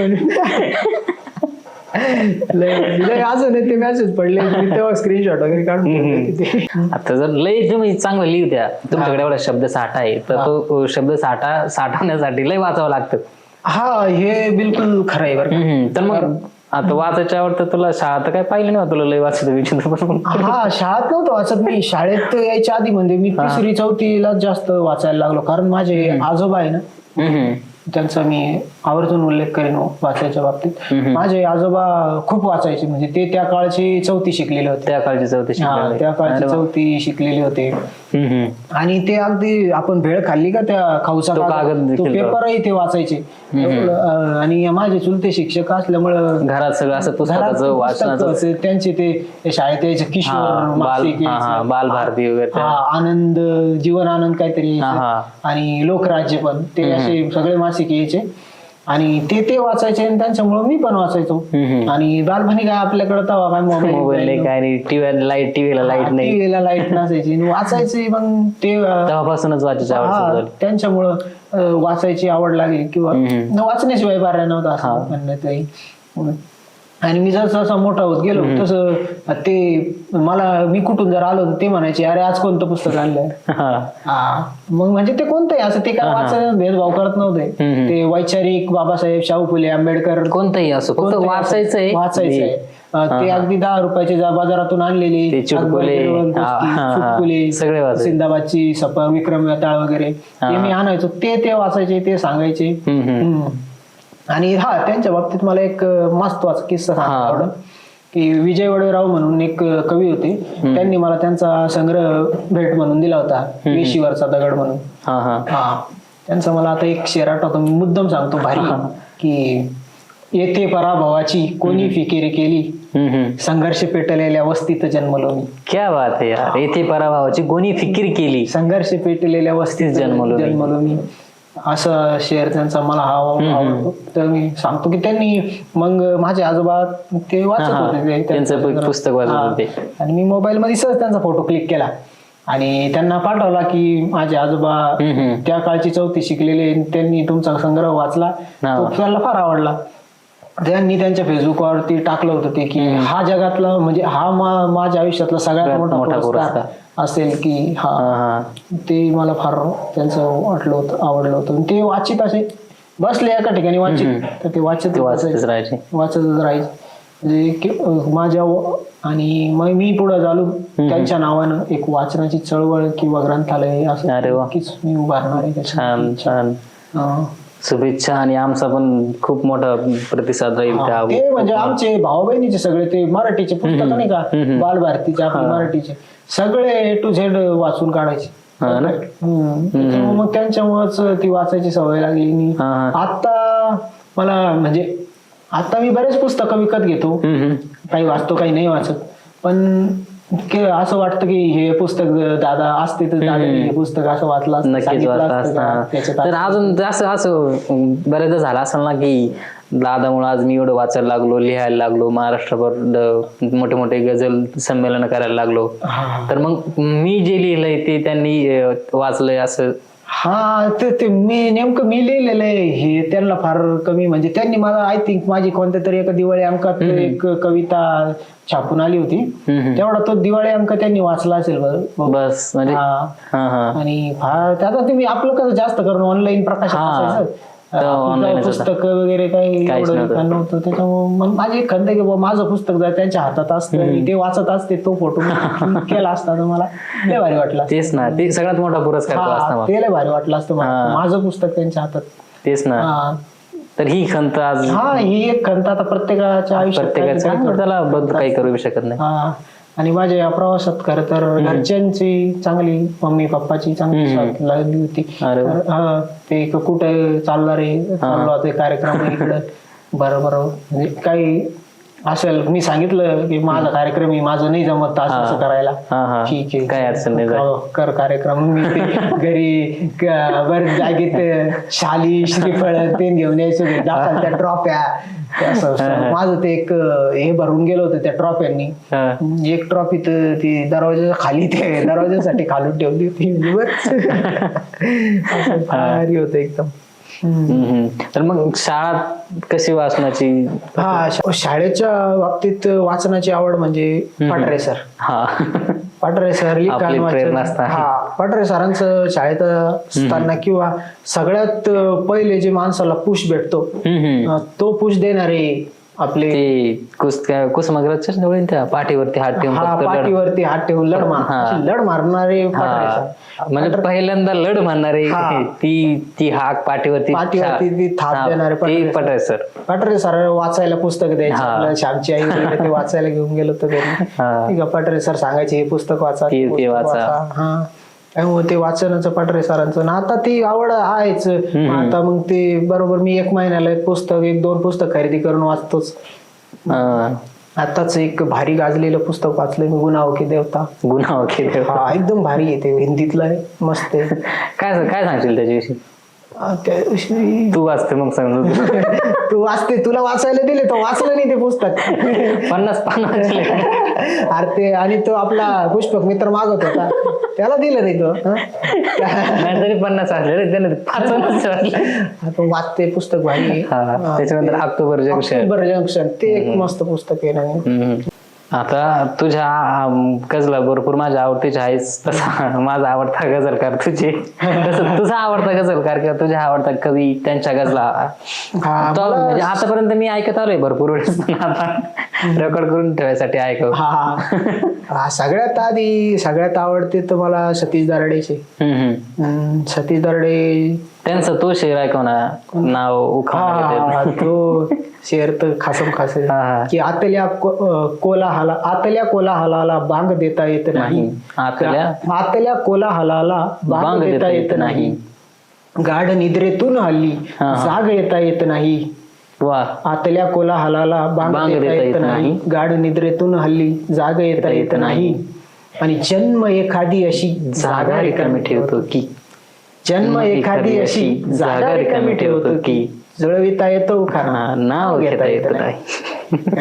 लय अजून ते मेसेज पडले, तेव्हा स्क्रीनशॉट वगैरे काढून. आता जर लय तुम्ही चांगलं लिहू द्या, तुमच्याकडे एवढा शब्द साठा आहे तर तो शब्द साठवण्यासाठी लय वाचावं लागतं. हा हे बिलकुल खरं आहे बरं. तर मग आता वाचायच्या आवडतं तुला, शाळा तर काय पाहिलं नाही तुला लय वाचत विचार. हा शाळेत नव्हतं वाचत मी, शाळेत यायच्या आधी म्हणजे मी 3री 4थीला जास्त वाचायला लागलो, कारण माझे आजोबा आहे ना, त्यांचा मी आवर्जून उल्लेख करेन वाचायच्या बाबतीत. माझे आजोबा खूप वाचायचे, म्हणजे ते त्या काळची 4थी शिकलेले होते. त्या काळची 4थी शिकलेले होते. आणि ते अगदी आपण भेळ खाल्ली का त्या खाऊचा कागद, तो पेपरही ते वाचायचे. आणि माझे चुलते शिक्षक असल्यामुळं घरात सगळं असं पुस्तकाचं वाचनाचं, त्यांचे ते शाळेत यायचे किशोर बालभारती वगैरे, आनंद, जीवन आनंद काहीतरी, आणि लोकराज्य पण, ते असे सगळे मासिक यायचे आणि ते वाचायचे आणि त्यांच्यामुळे मी पण वाचायचो. आणि बालपणी काय आपल्याकडे तेव्हा काय मोबाईल नाही, काय नाही, टीव्हीला लाईट नसायची, वाचायचे. मग ते तेव्हापासूनच वाचायची आवड, त्यांच्यामुळं वाचायची आवड लागली, किंवा वाचण्याशिवाय पर्याय नव्हता असं म्हणण्यात येईल. आणि मी जसं मोठा होत गेलो तसं ते मी कुठून जर आलो ते म्हणायचे, अरे आज कोणतं पुस्तक आणलंय. मग म्हणजे ते कोणतंही असं, ते काय वाचायला भेदभाव करत नव्हते. ते वैचारिक बाबासाहेब, शाहू फुले, आंबेडकर, कोणतंही असो, फक्त वाचायचंय. ते अगदी 10 रुपयाचे बाजारातून आणलेले चुटकुले, सिंदाबादची विक्रम वेताळ वगैरे ते मी आणायचो, ते वाचायचे, ते सांगायचे. आणि त्यांच्या बाबतीत मला एक महत्वाचा किस्सा सांगायला की विजय वडेराव म्हणून एक कवी होते, त्यांनी मला त्यांचा संग्रह भेट म्हणून दिला होता, वेशीवरचा दगड म्हणून. त्यांचा मला आता एक शेर आठवतो, मी मुद्दाम सांगतो भारी, की येथे पराभवाची कोणी फिकिरी केली, संघर्ष पेटलेल्या वस्तीत जन्मलो मी. क्या बात आहे यार, येथे पराभवाची कोणी फिकीर केली, संघर्ष पेटलेल्या वस्तीत जन्मलो मी. असं शेअर त्यांचा मला आवडतो. तर मी सांगतो की त्यांनी मग माझे आजोबा ते वाचत होते, त्यांचं पुस्तक वाचत होते, आणि मी मोबाईल मध्ये सहज त्यांचा फोटो क्लिक केला आणि त्यांना पाठवला की माझे आजोबा त्या काळची 4थी शिकलेले, त्यांनी तुमचा संग्रह वाचला, तो त्यांना फार आवडला. त्यांनी त्यांच्या फेसबुकवरती टाकलं होतं ते की हा जगातला म्हणजे माझ्या आयुष्यातला सगळ्यात मोठा पुरस्कार असेल की ते मला फार त्यांचं आवडलं होतं. ते वाचित असे बसले एका ठिकाणी वाचित, तर ते वाचतच राहायचे. म्हणजे माझ्या आणि मग मी पुढे झालो, त्यांच्या नावानं एक वाचनाची चळवळ किंवा ग्रंथालय असं नक्कीच मी उभारणार आहे. शुभेच्छा. आणि आमचा पण खूप मोठा प्रतिसाद राहील. ते म्हणजे आमचे भाऊ बहिणीचे सगळे ते मराठीचे पुस्तक नाही का, बालभारतीचे आपले मराठीचे सगळे A to Z वाचून काढायचे. मग त्यांच्यामुळेच ती वाचायची सवय लागली. आता मला म्हणजे आता मी बरेच पुस्तकं विकत घेतो, काही वाचतो काही नाही वाचत, पण असं वाटतं की हे पुस्तक दादा असते तर दादा हे पुस्तक असं वाचलं नक्कीच वाचलं. तर अजून असं बरेचदा झालं असेल ना की दादामुळे आज मी एवढं वाचायला लागलो, लिहायला लागलो, महाराष्ट्रभर मोठे मोठे गझल संमेलन करायला लागलो. तर मग मी जे लिहिलंय ते त्यांनी वाचलंय असं? हा, ते मी लिहिलेलं आहे हे त्यांना फार कमी, म्हणजे त्यांनी मला आय थिंक माझी कोणत्या तरी एका दिवाळी अंकात एक कविता छापून आली होती, तेवढा तो दिवाळी अंक त्यांनी वाचला असेल बस म्हणजे. आणि फार त्याचा तुम्ही आपलं कसं जास्त करून ऑनलाईन प्रकाशन पुस्तक वगैरे काही एवढं नव्हतं, त्याच्यामुळे माझी खंत की बाबा माझं पुस्तक जर त्यांच्या हातात असतं, ते वाचत असते, तो फोटो केला असता तर मला लय भारी वाटलं. तेच ना, ते सगळ्यात मोठा पुरस्कार ते लय भारी वाटलं असतं माझं पुस्तक त्यांच्या हातात. तेच ना. तर ही खंत आज, ही एक खंत आता प्रत्येकाच्या आयुष्यात त्याला बदल काही करू शकत नाही. आणि माझ्या या प्रवासात खरं तर घरच्यांची चांगली, मम्मी पप्पाची चांगली साथ लागली होती. ते कुठे चालणार रे, चाललो ते कार्यक्रम इकडं, बरोबर म्हणजे काही असेल मी सांगितलं की माझा कार्यक्रम आहे, माझं नाही जमत असं करायला, ठीक आहे काय अडचण नाही, कर कार्यक्रम. मी ते घरी बरेच जागेत शाली श्रीफळ ते घेऊन यायचो, त्या ट्रॉफ्या, माझं ते एक हे भरून गेलं होतं त्या ट्रॉफ्यांनी. एक ट्रॉफी तर ती दरवाजाच्या खाली, ते दरवाजासाठी खालून ठेवली होती, भारी होत एकदम. तर मग शाळा कशी वाचनाची? शाळेच्या बाबतीत वाचनाची आवड म्हणजे पाटरे सर. पाटरे सर पाटरे सरांचं शाळेत असताना किंवा सगळ्यात पहिले जे माणसाला पुश भेटतो तो पुश देणारे आपले कुसुमाग्रजच्या जवळ त्या पाठीवरती हात ठेवून, पाठीवरती हात ठेवून लढ मारणारे पाटरे सर, म्हणजे पहिल्यांदा लढ मारणारे, ती हाक पाठीवरती थाप देणारे पाटरे सर. पाटरे सर वाचायला पुस्तक द्यायचे, श्यामची आई ते वाचायला घेऊन गेलो तर पाटरे सर सांगायचे हे पुस्तक वाचा, ते वाचा. त्यामुळे ते वाचनाचं पाटरे सरांचं ना आता ती आवड आहेच. आता मग ते बरोबर मी 1 महिन्याला 1-2 पुस्तक खरेदी करून वाचतोच. आताच एक भारी गाजलेलं पुस्तक वाचलंय मी, गुन्हा की देवता. एकदम भारी आहे ते, हिंदीतलं आहे, मस्त आहे. काय सांगशील त्याच्याविषयी? तू वाचते मग सांग. तू वाचते, तुला वाचायला दिले तो वाचलं नाही ते पुस्तक. 50 पानं. अरे ते, आणि तो आपला पुष्पक मित्र मागत होता त्याला दिलं नाही तो, तरी 50 असले तो वाचते पुस्तक भारी. त्याच्यानंतर ऑक्टोबर जंक्शन ते एक मस्त पुस्तक आहे ना. आता तुझ्या गझला भरपूर माझ्या आवडतीच्या आहेस, तसा माझा आवडता गझलकार तुझे, तुझा आवडता गझलकार किंवा तुझ्या आवडता कवी त्यांच्या गझला म्हणजे आतापर्यंत मी ऐकत आलोय भरपूर वेळेस, आता रेकॉर्ड करून ठेवायसाठी ऐकव. सगळ्यात आवडते तर मला सतीश दराडेचे. सतीश दराडे त्यांचं तो शेर ऐकव ना, नाव तो शेर तर खासम खास की आतल्या कोलाहलाला बांग देता येत नाही, आतल्या कोलाहलाला बांग देता येत नाही, गाढ निद्रेतून हल्ली जाग येता येत नाही. आतल्या कोलाहलाला बांग देता येत नाही, गाढ निद्रेतून हल्ली जाग येता येत नाही. आणि जन्म एखादी अशी जागा रिकामी ठेवतो की, जन्म एखादी अशी जागा रिकामी ठेवतो की, जुळविता येतो नाव घेता येत नाही.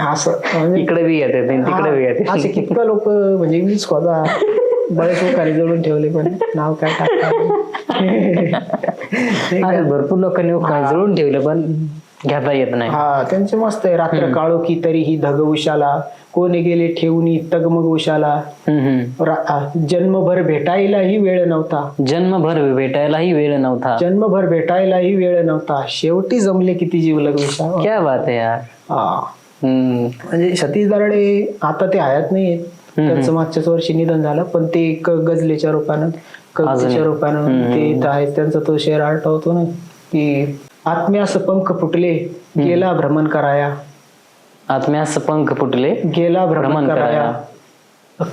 असं इकडे बी येते तिकडे बी येते, असे कितकं लोक म्हणजे मी स्वतः बरेच लोकांनी जोडून ठेवले पण नाव काय टाकतात. भरपूर लोकांनी जुळून ठेवले पण घेता येत नाही. त्यांचे मस्त आहे. रात्र काळो की तरीही धग उशाला, कोणी गेले ठेवून तगमग उशाला, जन्मभर भेटायलाही वेळ नव्हता, जन्मभर भेटायलाही वेळ नव्हता, शेवटी जमले किती जीवलग विषा. क्या बात आहे यार. म्हणजे सतीश दराडे आता ते हयात नाहीयेत, त्यांचं मागच्याच वर्षी निधन झालं, पण ते एक गझलेच्या रूपानं, कवितेच्या रूपानं ते आहेत. त्यांचा तो शेर आठवतो ना की, आत्म्यास पंख फुटले गेला भ्रमण कराया, आत्म्यास पंख फुटले गेला भ्रमण कराया,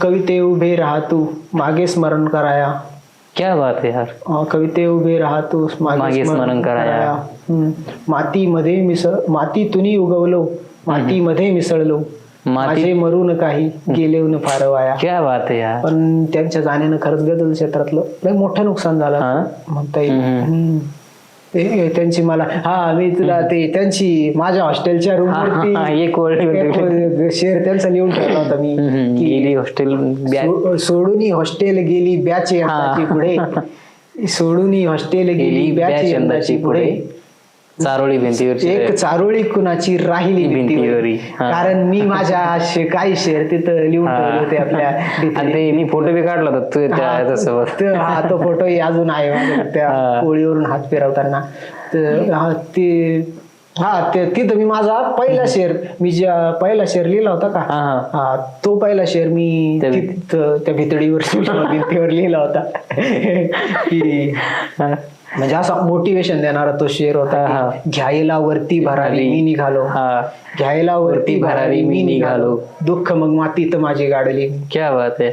कविते उभे राहा तू मागे स्मरण कराया. क्या बात आहे यार. कविते उभे राहा तू मागे स्मरण कराया, मातीतून उगवलो, मातीमध्ये मिसळलो, माझे मरून काही गेलेऊन फार वाया. क्या बात आहे यार. पण त्यांच्या जाण्यानं खरंच गझल क्षेत्रातलं लय मोठं नुकसान झालं म्हणता येईल. त्यांची मला मी तुला ते त्यांची माझ्या हॉस्टेलच्या रूम वरती एक शेर त्यांचा लिहून ठेवला होता मी गेली हॉस्टेल सोडून हॉस्टेल गेली बॅच यंदाची पुढे सोडून हॉस्टेल गेली बॅच यंदाची पुढे चारोळी भिंतीवर एक चारोळी कुणाची राहिली भिंतीवर कारण मी माझ्या काही शेर तिथं लिहून ठेवले होते आपल्या ते मी फोटो बी काढला होता त्याच्यासोबत तो फोटो अजून आहे माझ्याकडे, त्या पोळीवरून हात फिरवताना. तर तिथं मी माझा पहिला शेर पहिला शेर लिहिला होता का तो पहिला शेर मी त्या भिंतीवर लिहिला होता की म्हणजे असा मोटिवेशन देणारा तो शेर होता. घ्यायला वरती भरारी मी निघालो, घ्यायला वरती भरारी मी निघालो, दुःख मग मातीत माझी गाडली. क्या बात आहे.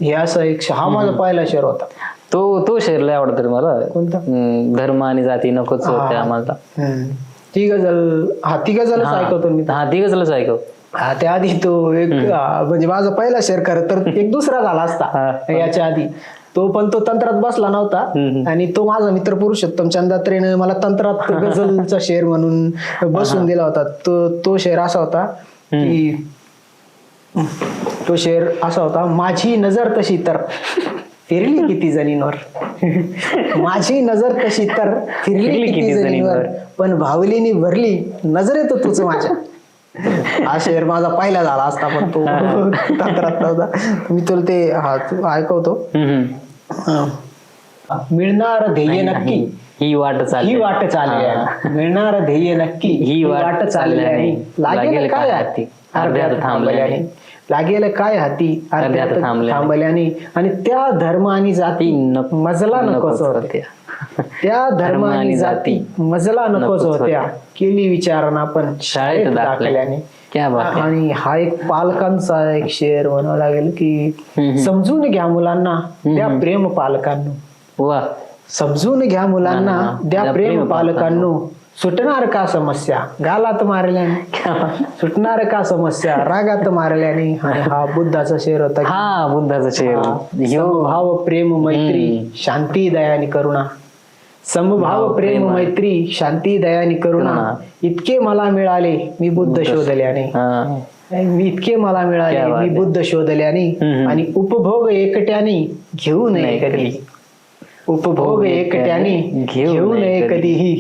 हे असं एक माझा पहिला शेर होता. तो शेर लय आवडतो मला. कोणता? धर्म आणि जाती नकोच होते आम्हाला. ती गझलच ऐकवतो मी. ती गझलच ऐकव. त्याआधी तो एक म्हणजे माझा पहिला शेर खरं तर एक दुसरा झाला असता याच्या आधी. तो तंत्रात बसला नव्हता आणि तो माझा मित्र पुरुषोत्तम चंदात्रेने मला तंत्रात गझलचा शेर म्हणून बसून दिला होता. तो शेर असा होता की माझी नजर तशी तर फिरली किती जणींवर, माझी नजर तशी तर फिरली किती जणींवर, पण भावलीनी भरली नजरेत तूच माझ्या. हा शेर माझा पहिला झाला असता पण तो तंत्रात नव्हता. मी तुला ते ऐकवतो. मिळणार ध्येय नक्की ही वाट चालली मिळणार ध्येय नक्की ही वाट चालल्याने, लागेल काय हाती अर्ध्यात थांबल्याने, लागेल काय हाती अर्ध्यात थांबल्याने, आणि त्या धर्म आणि जाती मजला नकोच होत्या, त्या धर्म आणि जाती मजला नकोच होत्या, केली विचारणा पण शाळेत दाखल्याने. आणि हा एक पालकांचा एक शेर म्हणावा लागेल की समजून घ्या मुलांना द्या प्रेम पालकांनो, समजून घ्या मुलांना द्या प्रेम पालकांनो, सुटणार का समस्या गालात मारल्याने, सुटणार का समस्या रागात मारल्याने. हा बुद्धाचा शेर होता. बुद्धाचा शेर. भाव प्रेम मैत्री शांती दया आणि करुणा, समभाव प्रेम मैत्री शांती दया आणि करुणा, इतके मला मिळाले मी बुद्ध शोधल्याने, इतके मला मिळाले मी बुद्ध शोधल्याने, आणि उपभोग एकट्याने घेऊ नये कधी, उपभोग एकट्याने घेऊ नये कधीही,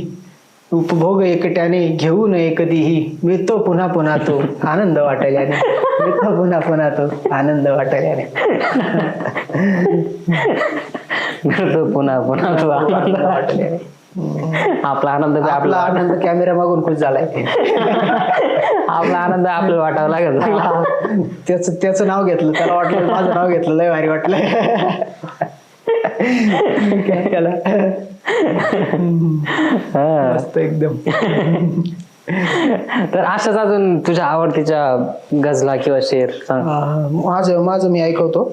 उपभोग एकट्याने घेऊ नये कधीही, मिळतो पुन्हा पुन्हा तो आनंद वाटल्याने, मिळतो पुन्हा पुन्हा तो आनंद वाटल्याने, मिळतो पुन्हा पुन्हा तो आनंद वाटल्याने. आपला आनंद कॅमेरा मागून खुश झालाय. आपला आनंद आपल्याला वाटावं लागत. त्याचं नाव घेतलं, त्याला वाटलं माझं नाव घेतलं, लय भारी वाटलं. मस्त एकदम. तर अशाच अजून तुझ्या आवडतीच्या गझला किंवा शेर सांग. माझं मी ऐकवतो.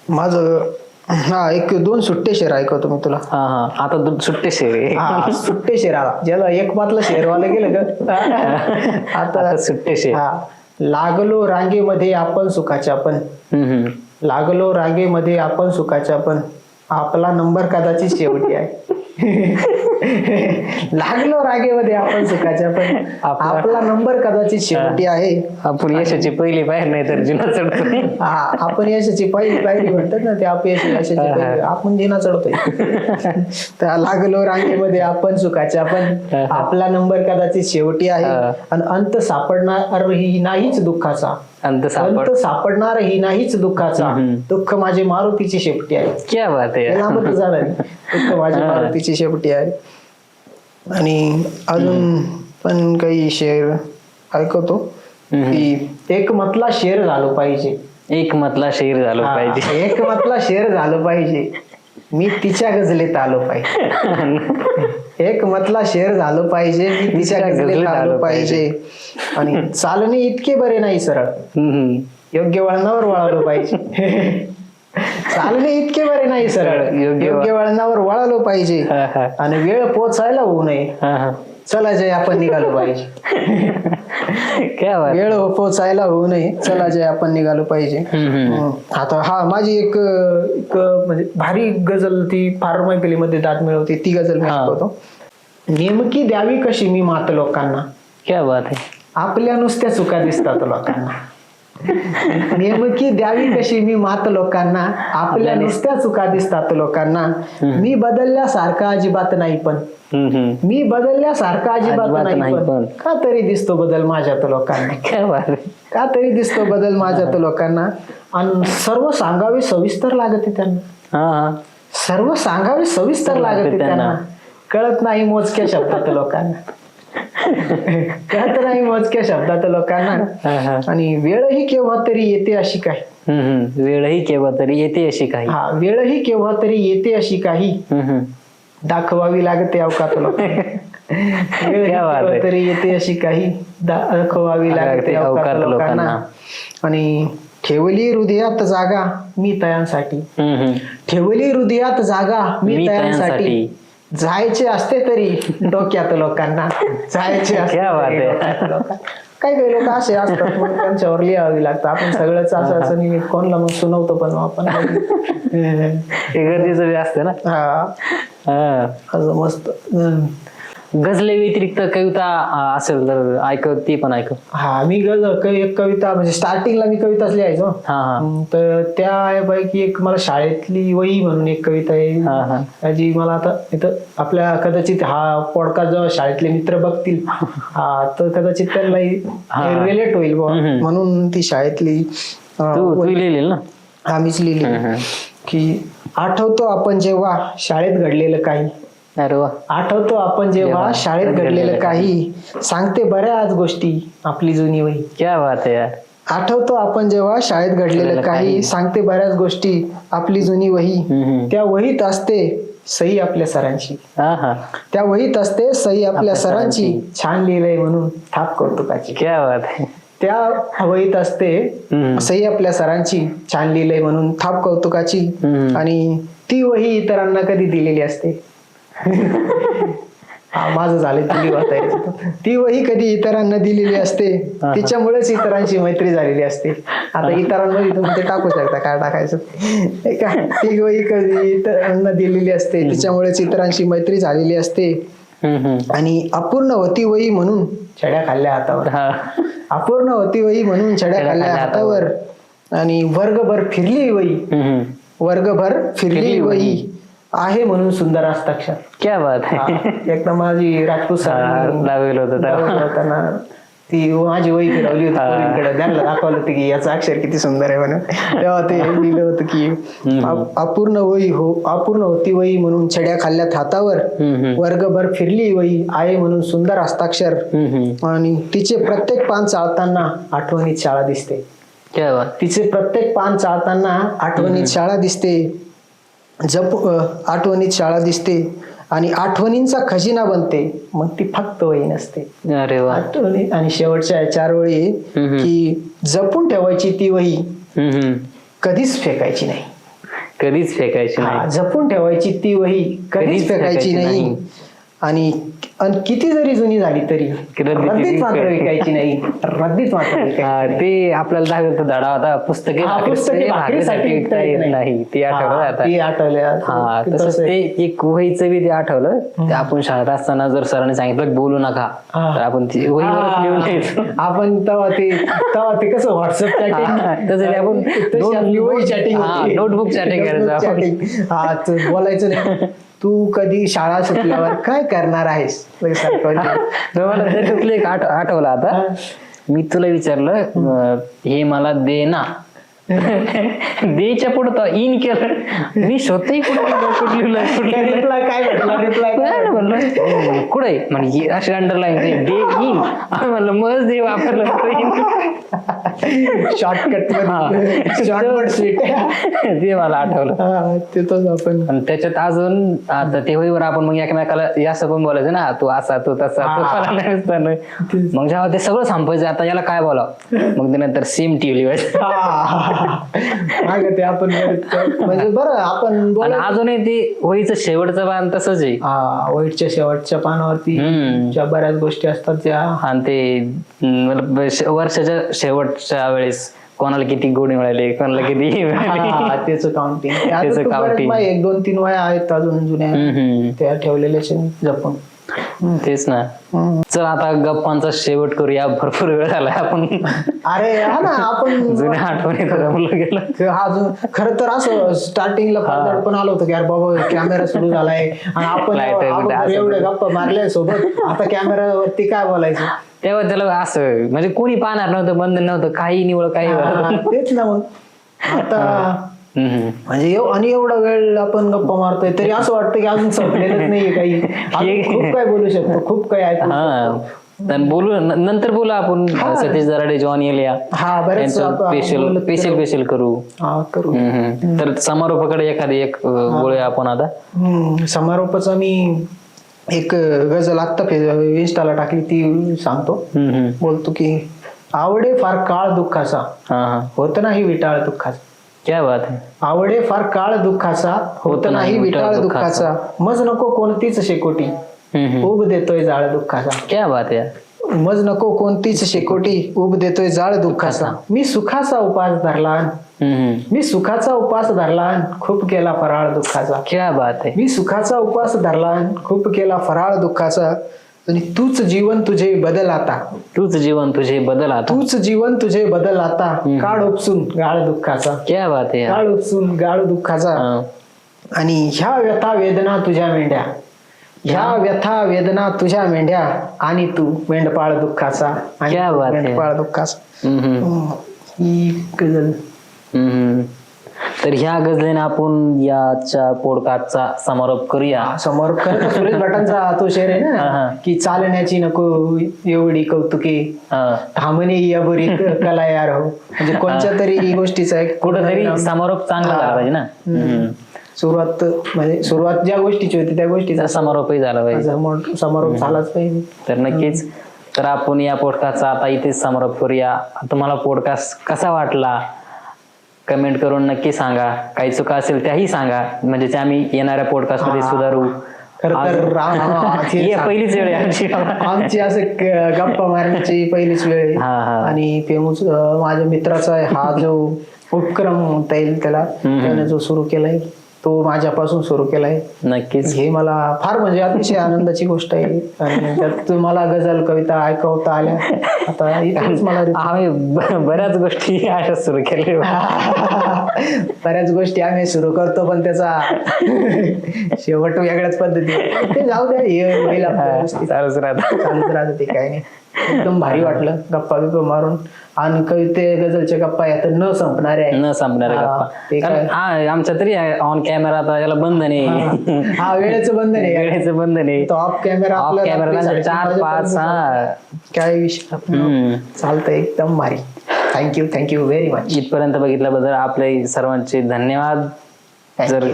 माझं एक दोन सुट्टे शेर ऐकवतो मी तुला. आता सुट्टे शेर. सुट्टे शेर आला ज्याला एक मातलं शेरवालं गेलं ग. आता सुट्टे शेर. लागलो रांगेमध्ये आपण सुखाच्या पण, लागलो रांगेमध्ये आपण सुखाच्या पण, आपला नंबर कदाचित शेवटी आहे. लागलो रागेमध्ये आपण सुखाच्या पण, आपला नंबर कदाचित शेवटी आहे. आपण यशाची पहिली पायरी नाही तर जिना चढतोय. आपण यशाची पहिली पायरी म्हणतात ना, ते यशाची पहिली आपण जिना चढतोय. तर लागलो रांगेमध्ये आपण सुखाच्या पण, आपला नंबर कदाचित शेवटी आहे, आणि अंत सापडणारही नाहीच दुःखाचा, अंत सापडणारही नाहीच दुःखाचा, दुःख माझे मारुतीची शेपटी आहे. क्या बात आहे. दुःख माझे मारुतीची शेपटी आहे. आणि अजून पण काही शेर ऐकवतो की एक मतला शेर झालो पाहिजे, एक मतला शेर झालो पाहिजे, एक मतला शेर झालो पाहिजे, मी तिच्या गझलेत आलो पाहिजे, एक मतला शेर झालो पाहिजे, मी तिच्या गझलेत आलो पाहिजे, आणि चालणे इतके बरे नाही सरळ, योग्य वळणावर वळालो पाहिजे, चालणे इतके बरे नाही सरळ, योग्य वळणावर वळालो पाहिजे, आणि वेळ पोचायला होऊ नये, चला जय आपण निघालो पाहिजे. काय बात. वेळ पोचायला होऊ नये, चला जय आपण निघालो पाहिजे. आता हा माझी एक म्हणजे भारी गझल, ती फार मैफिलीमध्ये दाद मिळवते ती गझल मी शिकवतो. नेमकी द्यावी कशी मी मात लोकांना, क्या बात आहे. आपल्या नुसत्या चुका दिसतात लोकांना. नेमकी द्यावी कशी मी मात लोकांना, आपल्या नुसत्या चुका दिसतात लोकांना. मी बदलल्यासारखा अजिबात नाही पण, मी बदलल्यासारखा अजिबात नाही पण, का तरी दिसतो बदल माझ्यात लोकांना. क्या बात आहे. का तरी दिसतो बदल माझ्यात लोकांना. आणि सर्व सांगावे सविस्तर लागते त्यांना, सर्व सांगावे सविस्तर लागते त्यांना. कळत नाही मोजक्या शब्दात लोकांना, कळत नाही मोजक्या शब्दात लोकांना. आणि वेळही केव्हा तरी येते अशी काही, वेळही केव्हा तरी येते अशी काही. हा, वेळही केव्हा तरी येते अशी काही, दाखवावी लागते अवकात लोकांना. वेळही केव्हा तरी येते अशी काही, दाखवावी लागते अवकात लोकांना. आणि ठेवली हृदयात जागा मी तयांसाठी, ठेवली हृदयात जागा मी तयांसाठी. जायचे असते तरी डोक्यात लोकांना, जायचे असते लोकांना. काही काही लोक असे असतात, मग त्यांच्यावर लिहावी लागतं. आपण सगळंच असं असं निमित्त कोणला मग सुनावतो पण आपण. हे गरजेचं असतं ना. हा, असं मस्त. गझले व्यतिरिक्त कविता असेल तर ऐकव, ती पण ऐकव. हा, मी एक कविता म्हणजे स्टार्टिंगला मी कविताच लिहायचो. तर त्यापैकी एक मला शाळेतली वही म्हणून एक कविता आहे, जी मला आता इथं आपल्या कदाचित हा पॉडकास्ट जेव्हा शाळेतले मित्र बघतील, तर कदाचित त्यांना रिलेट होईल म्हणून ती शाळेतली तू लिहिली ना. हा, मीच लिहिली की आठवतो आपण जेव्हा शाळेत घडलेलं काही, आठवतो आपण जेव्हा शाळेत घडलेलं काही, सांगते बऱ्याच गोष्टी आपली जुनी वही. क्या बात आहे यार. आठवतो आपण जेव्हा शाळेत घडलेलं काही, सांगते बऱ्याच गोष्टी आपली जुनी वही. त्या वहीत असते सही आपल्या सरांची, त्या वहीत असते सही आपल्या सरांची. छान लिहिलंय म्हणून थाप कौतुकाची. क्या बात आहे. त्या वहीत असते सही आपल्या सरांची, छान लिहिलंय म्हणून थाप कौतुकाची. आणि ती वही इतरांना कधी दिलेली असते. माझं झालं ती वाचायचं. ती वही कधी इतरांना दिलेली असते, तिच्यामुळेच इतरांची मैत्री झालेली असते. आता इतरांमध्ये तुम्ही ते टाकू शकता काय टाकायचं. ती वही कधी इतरांना दिलेली असते, तिच्यामुळेच इतरांची मैत्री झालेली असते. आणि अपूर्ण होती वही म्हणून छड्या खाल्ल्या हातावर, अपूर्ण होती वही म्हणून छड्या खाल्ल्या हातावर. आणि वर्गभर फिरली वही, वर्गभर फिरली वही, आहे म्हणून सुंदर हस्ताक्षर. क्या बात आहे. एकदम माझी राजपूत लावलेलं होतं, ती माझी वही फिरवली होती पोरींकडे, त्यांना दाखवलं होतं की याचं अक्षर किती सुंदर आहे म्हणून. तेव्हा ते लिहिलं होतं की अपूर्ण वही हो, अपूर्ण होती वही म्हणून छड्या खाल्ल्यात हातावर, वर्गभर फिरली वही, आहे म्हणून सुंदर हस्ताक्षर. आणि तिचे प्रत्येक पान चाळताना आठवणीत शाळा दिसते. तिचे प्रत्येक पान चाळताना आठवणीत शाळा दिसते, आठवणीत शाळा दिसते. आणि आठवणींचा खजिना बनते, मग ती फक्त वही नसते. अरे वा. आठवणी. आणि शेवटच्या 4 ओळी की जपून ठेवायची ती वही, कधीच फेकायची नाही, कधीच फेकायची नाही. जपून ठेवायची ती वही, कधीच फेकायची नाही. आणि किती जरी जुनी झाली तरी रद्दीत मात्र विकायची नाही, रद्दीत मात्र विकायची. ते आपल्याला दाखवतो धडा होता, पुस्तके भाकरीसाठी विकता येत नाही, ते आठवलं. हा, तसंच ते एक वहीचं बी ते आठवलं. ते आपण शाळेत असताना जर सरांनी सांगितलं बोलू नका, तर आपण ती वहीवर लिहून द्यायचो. आपण तेव्हा ते कसं व्हॉट्सअप चॅटिंग, तसं आपण नोटबुक चॅटिंग करायचं. हा, बोलायचं नाही तू कधी शाळा सुटल्यावर काय करणार आहेस. तुला एक आठवलं आता, मी तुला विचारलं हे मला दे ना, देच्या पुढे तो इन केलं, मी स्वतःही रिप्लाय काय म्हणलं कुठे म्हणजे असे अंडरलाईन दे इन म्हणलं, मग दे वापरलं शॉर्टकट ते मला आठवलं. तिथंच आपण. आणि त्याच्यात अजून आता ते वहीवर आपण मग एकमेकाला असं पण बोलायचं ना, तू असा तू तसा, मग जेव्हा ते सगळं संपायचं आता याला काय बोलावं, मग ते नंतर सेम टी लिवायचं. मागं ते आपण म्हणजे बरं आपण आणि बोला अजूनही ते होळीचं शेवटचं पान तसंच आहे. वाईटच्या शेवटच्या पानावरती ज्या बऱ्याच गोष्टी असतात ज्या आणि ते वर्षाच्या शेवटच्या वेळेस कोणाला किती गोडी मिळाली, कोणाला किती त्याचं काउंटिंग त्याचं counting. 1-2-3 वया आहेत अजून जुन्या त्या ठेवलेल्या जपून. तेच ना. चल आता गप्पांचा शेवट करूया, भरपूर वेळ झालाय. आपण अरे हा ना आपण जुन्या आठवणी जमलं गेलं. हा अजून खरं तर असं स्टार्टिंगला फार पण आलं होतं की यार बाबा कॅमेरा सुरू झालाय आणि आपण अगोदर एवढे गप्पा मारल्या सोबत, आता कॅमेरावरती काय बोलायचं. तेव्हा त्याला असं म्हणजे कोणी पाहणार नव्हतं, बंधन नव्हतं, काही निवळ काही. तेच ना. मग आता म्हणजे आणि एवढा वेळ आपण गप्पा मारतोय तरी असं वाटतं की अजून संपलेलंच नाहीये काही. खूप काय बोलू शकतो, खूप काय ऐकू शकतो. बोलू नंतर बोलू आपण. सतीश दराडे, जॉन एलिया स्पेशल करू. तर समारोपाकडे एक बोलूया आपण आता. समारोपाचा मी एक गझल आत्ता इंस्टाला टाकली ती सांगतो. बोलतो की आवडे फार काळ दुःखाचा होत नाही विटाळ दुःखाचा. क्या बात आहे. आवडे फार काळ दुःखाचा होत नाही विटाळ दुःखाचा. मज नको कोणतीच शेकोटी उब देतोय जाळ दुःखाचा. क्या बात आहे. मज नको कोणतीच शेकोटी उब देतोय जाळ दुःखाचा. मी सुखाचा उपास धरला, मी सुखाचा उपास धरला, खूप केला फराळ दुःखाचा. क्या बात आहे. मी सुखाचा उपास धरला, खूप केला फराळ दुःखाचा. आणि तूच जीवन तुझे बदल आता, तूच जीवन तुझे बदल आता, तूच जीवन तुझे बदल आता. काळ उपसून गाळ दुःखाचा. क्या बात आहे. काळ उपसून गाळ दुःखाचा. आणि ह्या व्यथा वेदना तुझ्या मेंढ्या, ह्या व्यथा वेदना तुझ्या मेंढ्या. आणि तू मेंढपाळ दुःखाचा. क्या बात आहे. मेंढपाळ दुःखाचा. ही गझल. तर ह्या गझलेने आपण याच्या पॉडकास्टचा समारोप करूया. समारोप करत सुरेश भटांचा तो शेर आहे ना की चालण्याची नको एवढी कौतुके, थांबणे या बरी कला यार हो. म्हणजे कोणत्या तरी गोष्टीचा एक कुठंतरी समारोप चांगला झाला पाहिजे ना. सुरुवात म्हणजे सुरुवात ज्या गोष्टीची होती त्या गोष्टीचा समारोपही झाला पाहिजे, समारोप झालाच पाहिजे. तर नक्कीच. तर आपण या पॉडकास्टचा आता इथेच समारोप करूया. तुम्हाला पॉडकास्ट कसा वाटला कमेंट करून नक्की सांगा. काही चुका असेल त्याही सांगा, म्हणजे ते आम्ही येणाऱ्या पॉडकास्ट मध्ये सुधारू. पहिलीच वेळ आमची असं गप्पा मारण्याची पहिलीच वेळ. आणि फेमस माझ्या मित्राचा हा जो उपक्रम म्हणता येईल त्याला, त्याने जो सुरू केलाय तो माझ्यापासून सुरू केलाय. नक्कीच. हे मला फार म्हणजे अतिशय आनंदाची गोष्ट आहे. आणि त्यात मला गझल कविता ऐकवता आल्या. आता इथेच मला आम्ही बऱ्याच गोष्टी अशा सुरू केल्या, बऱ्याच गोष्टी आम्ही सुरू करतो पण त्याचा शेवट वेगळ्याच पद्धती. ते जाऊ द्या, हे होईल चालूच राहत. ते काय नाही. एकदम भारी वाटलं गप्पा बिप्पा मारून. आणि कविते गझलच्या गप्पा या तर न संपणाऱ्या गप्पा. आमच्या तरी ऑन कॅमेरा आता याला बंधन आहे. हा वेळेचं बंधन आहे, वेळेचं बंधन आहे. ऑफ कॅमेरा 4-5 काय विषय चालतंय. एकदम भारी. Thank you very much. इथपर्यंत बघितल्याबद्दल आपले सर्वांचे धन्यवाद. जर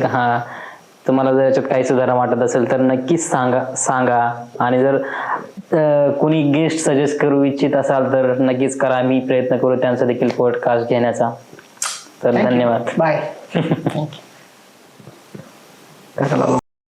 तुम्हाला जर याच्यात काही सुधारणा वाटत असेल तर नक्कीच सांगा. आणि जर कोणी गेस्ट सजेस्ट करू इच्छित असाल तर नक्कीच करा. मी प्रयत्न करू त्यांचा देखील पॉडकास्ट घेण्याचा. तर धन्यवाद. बाय.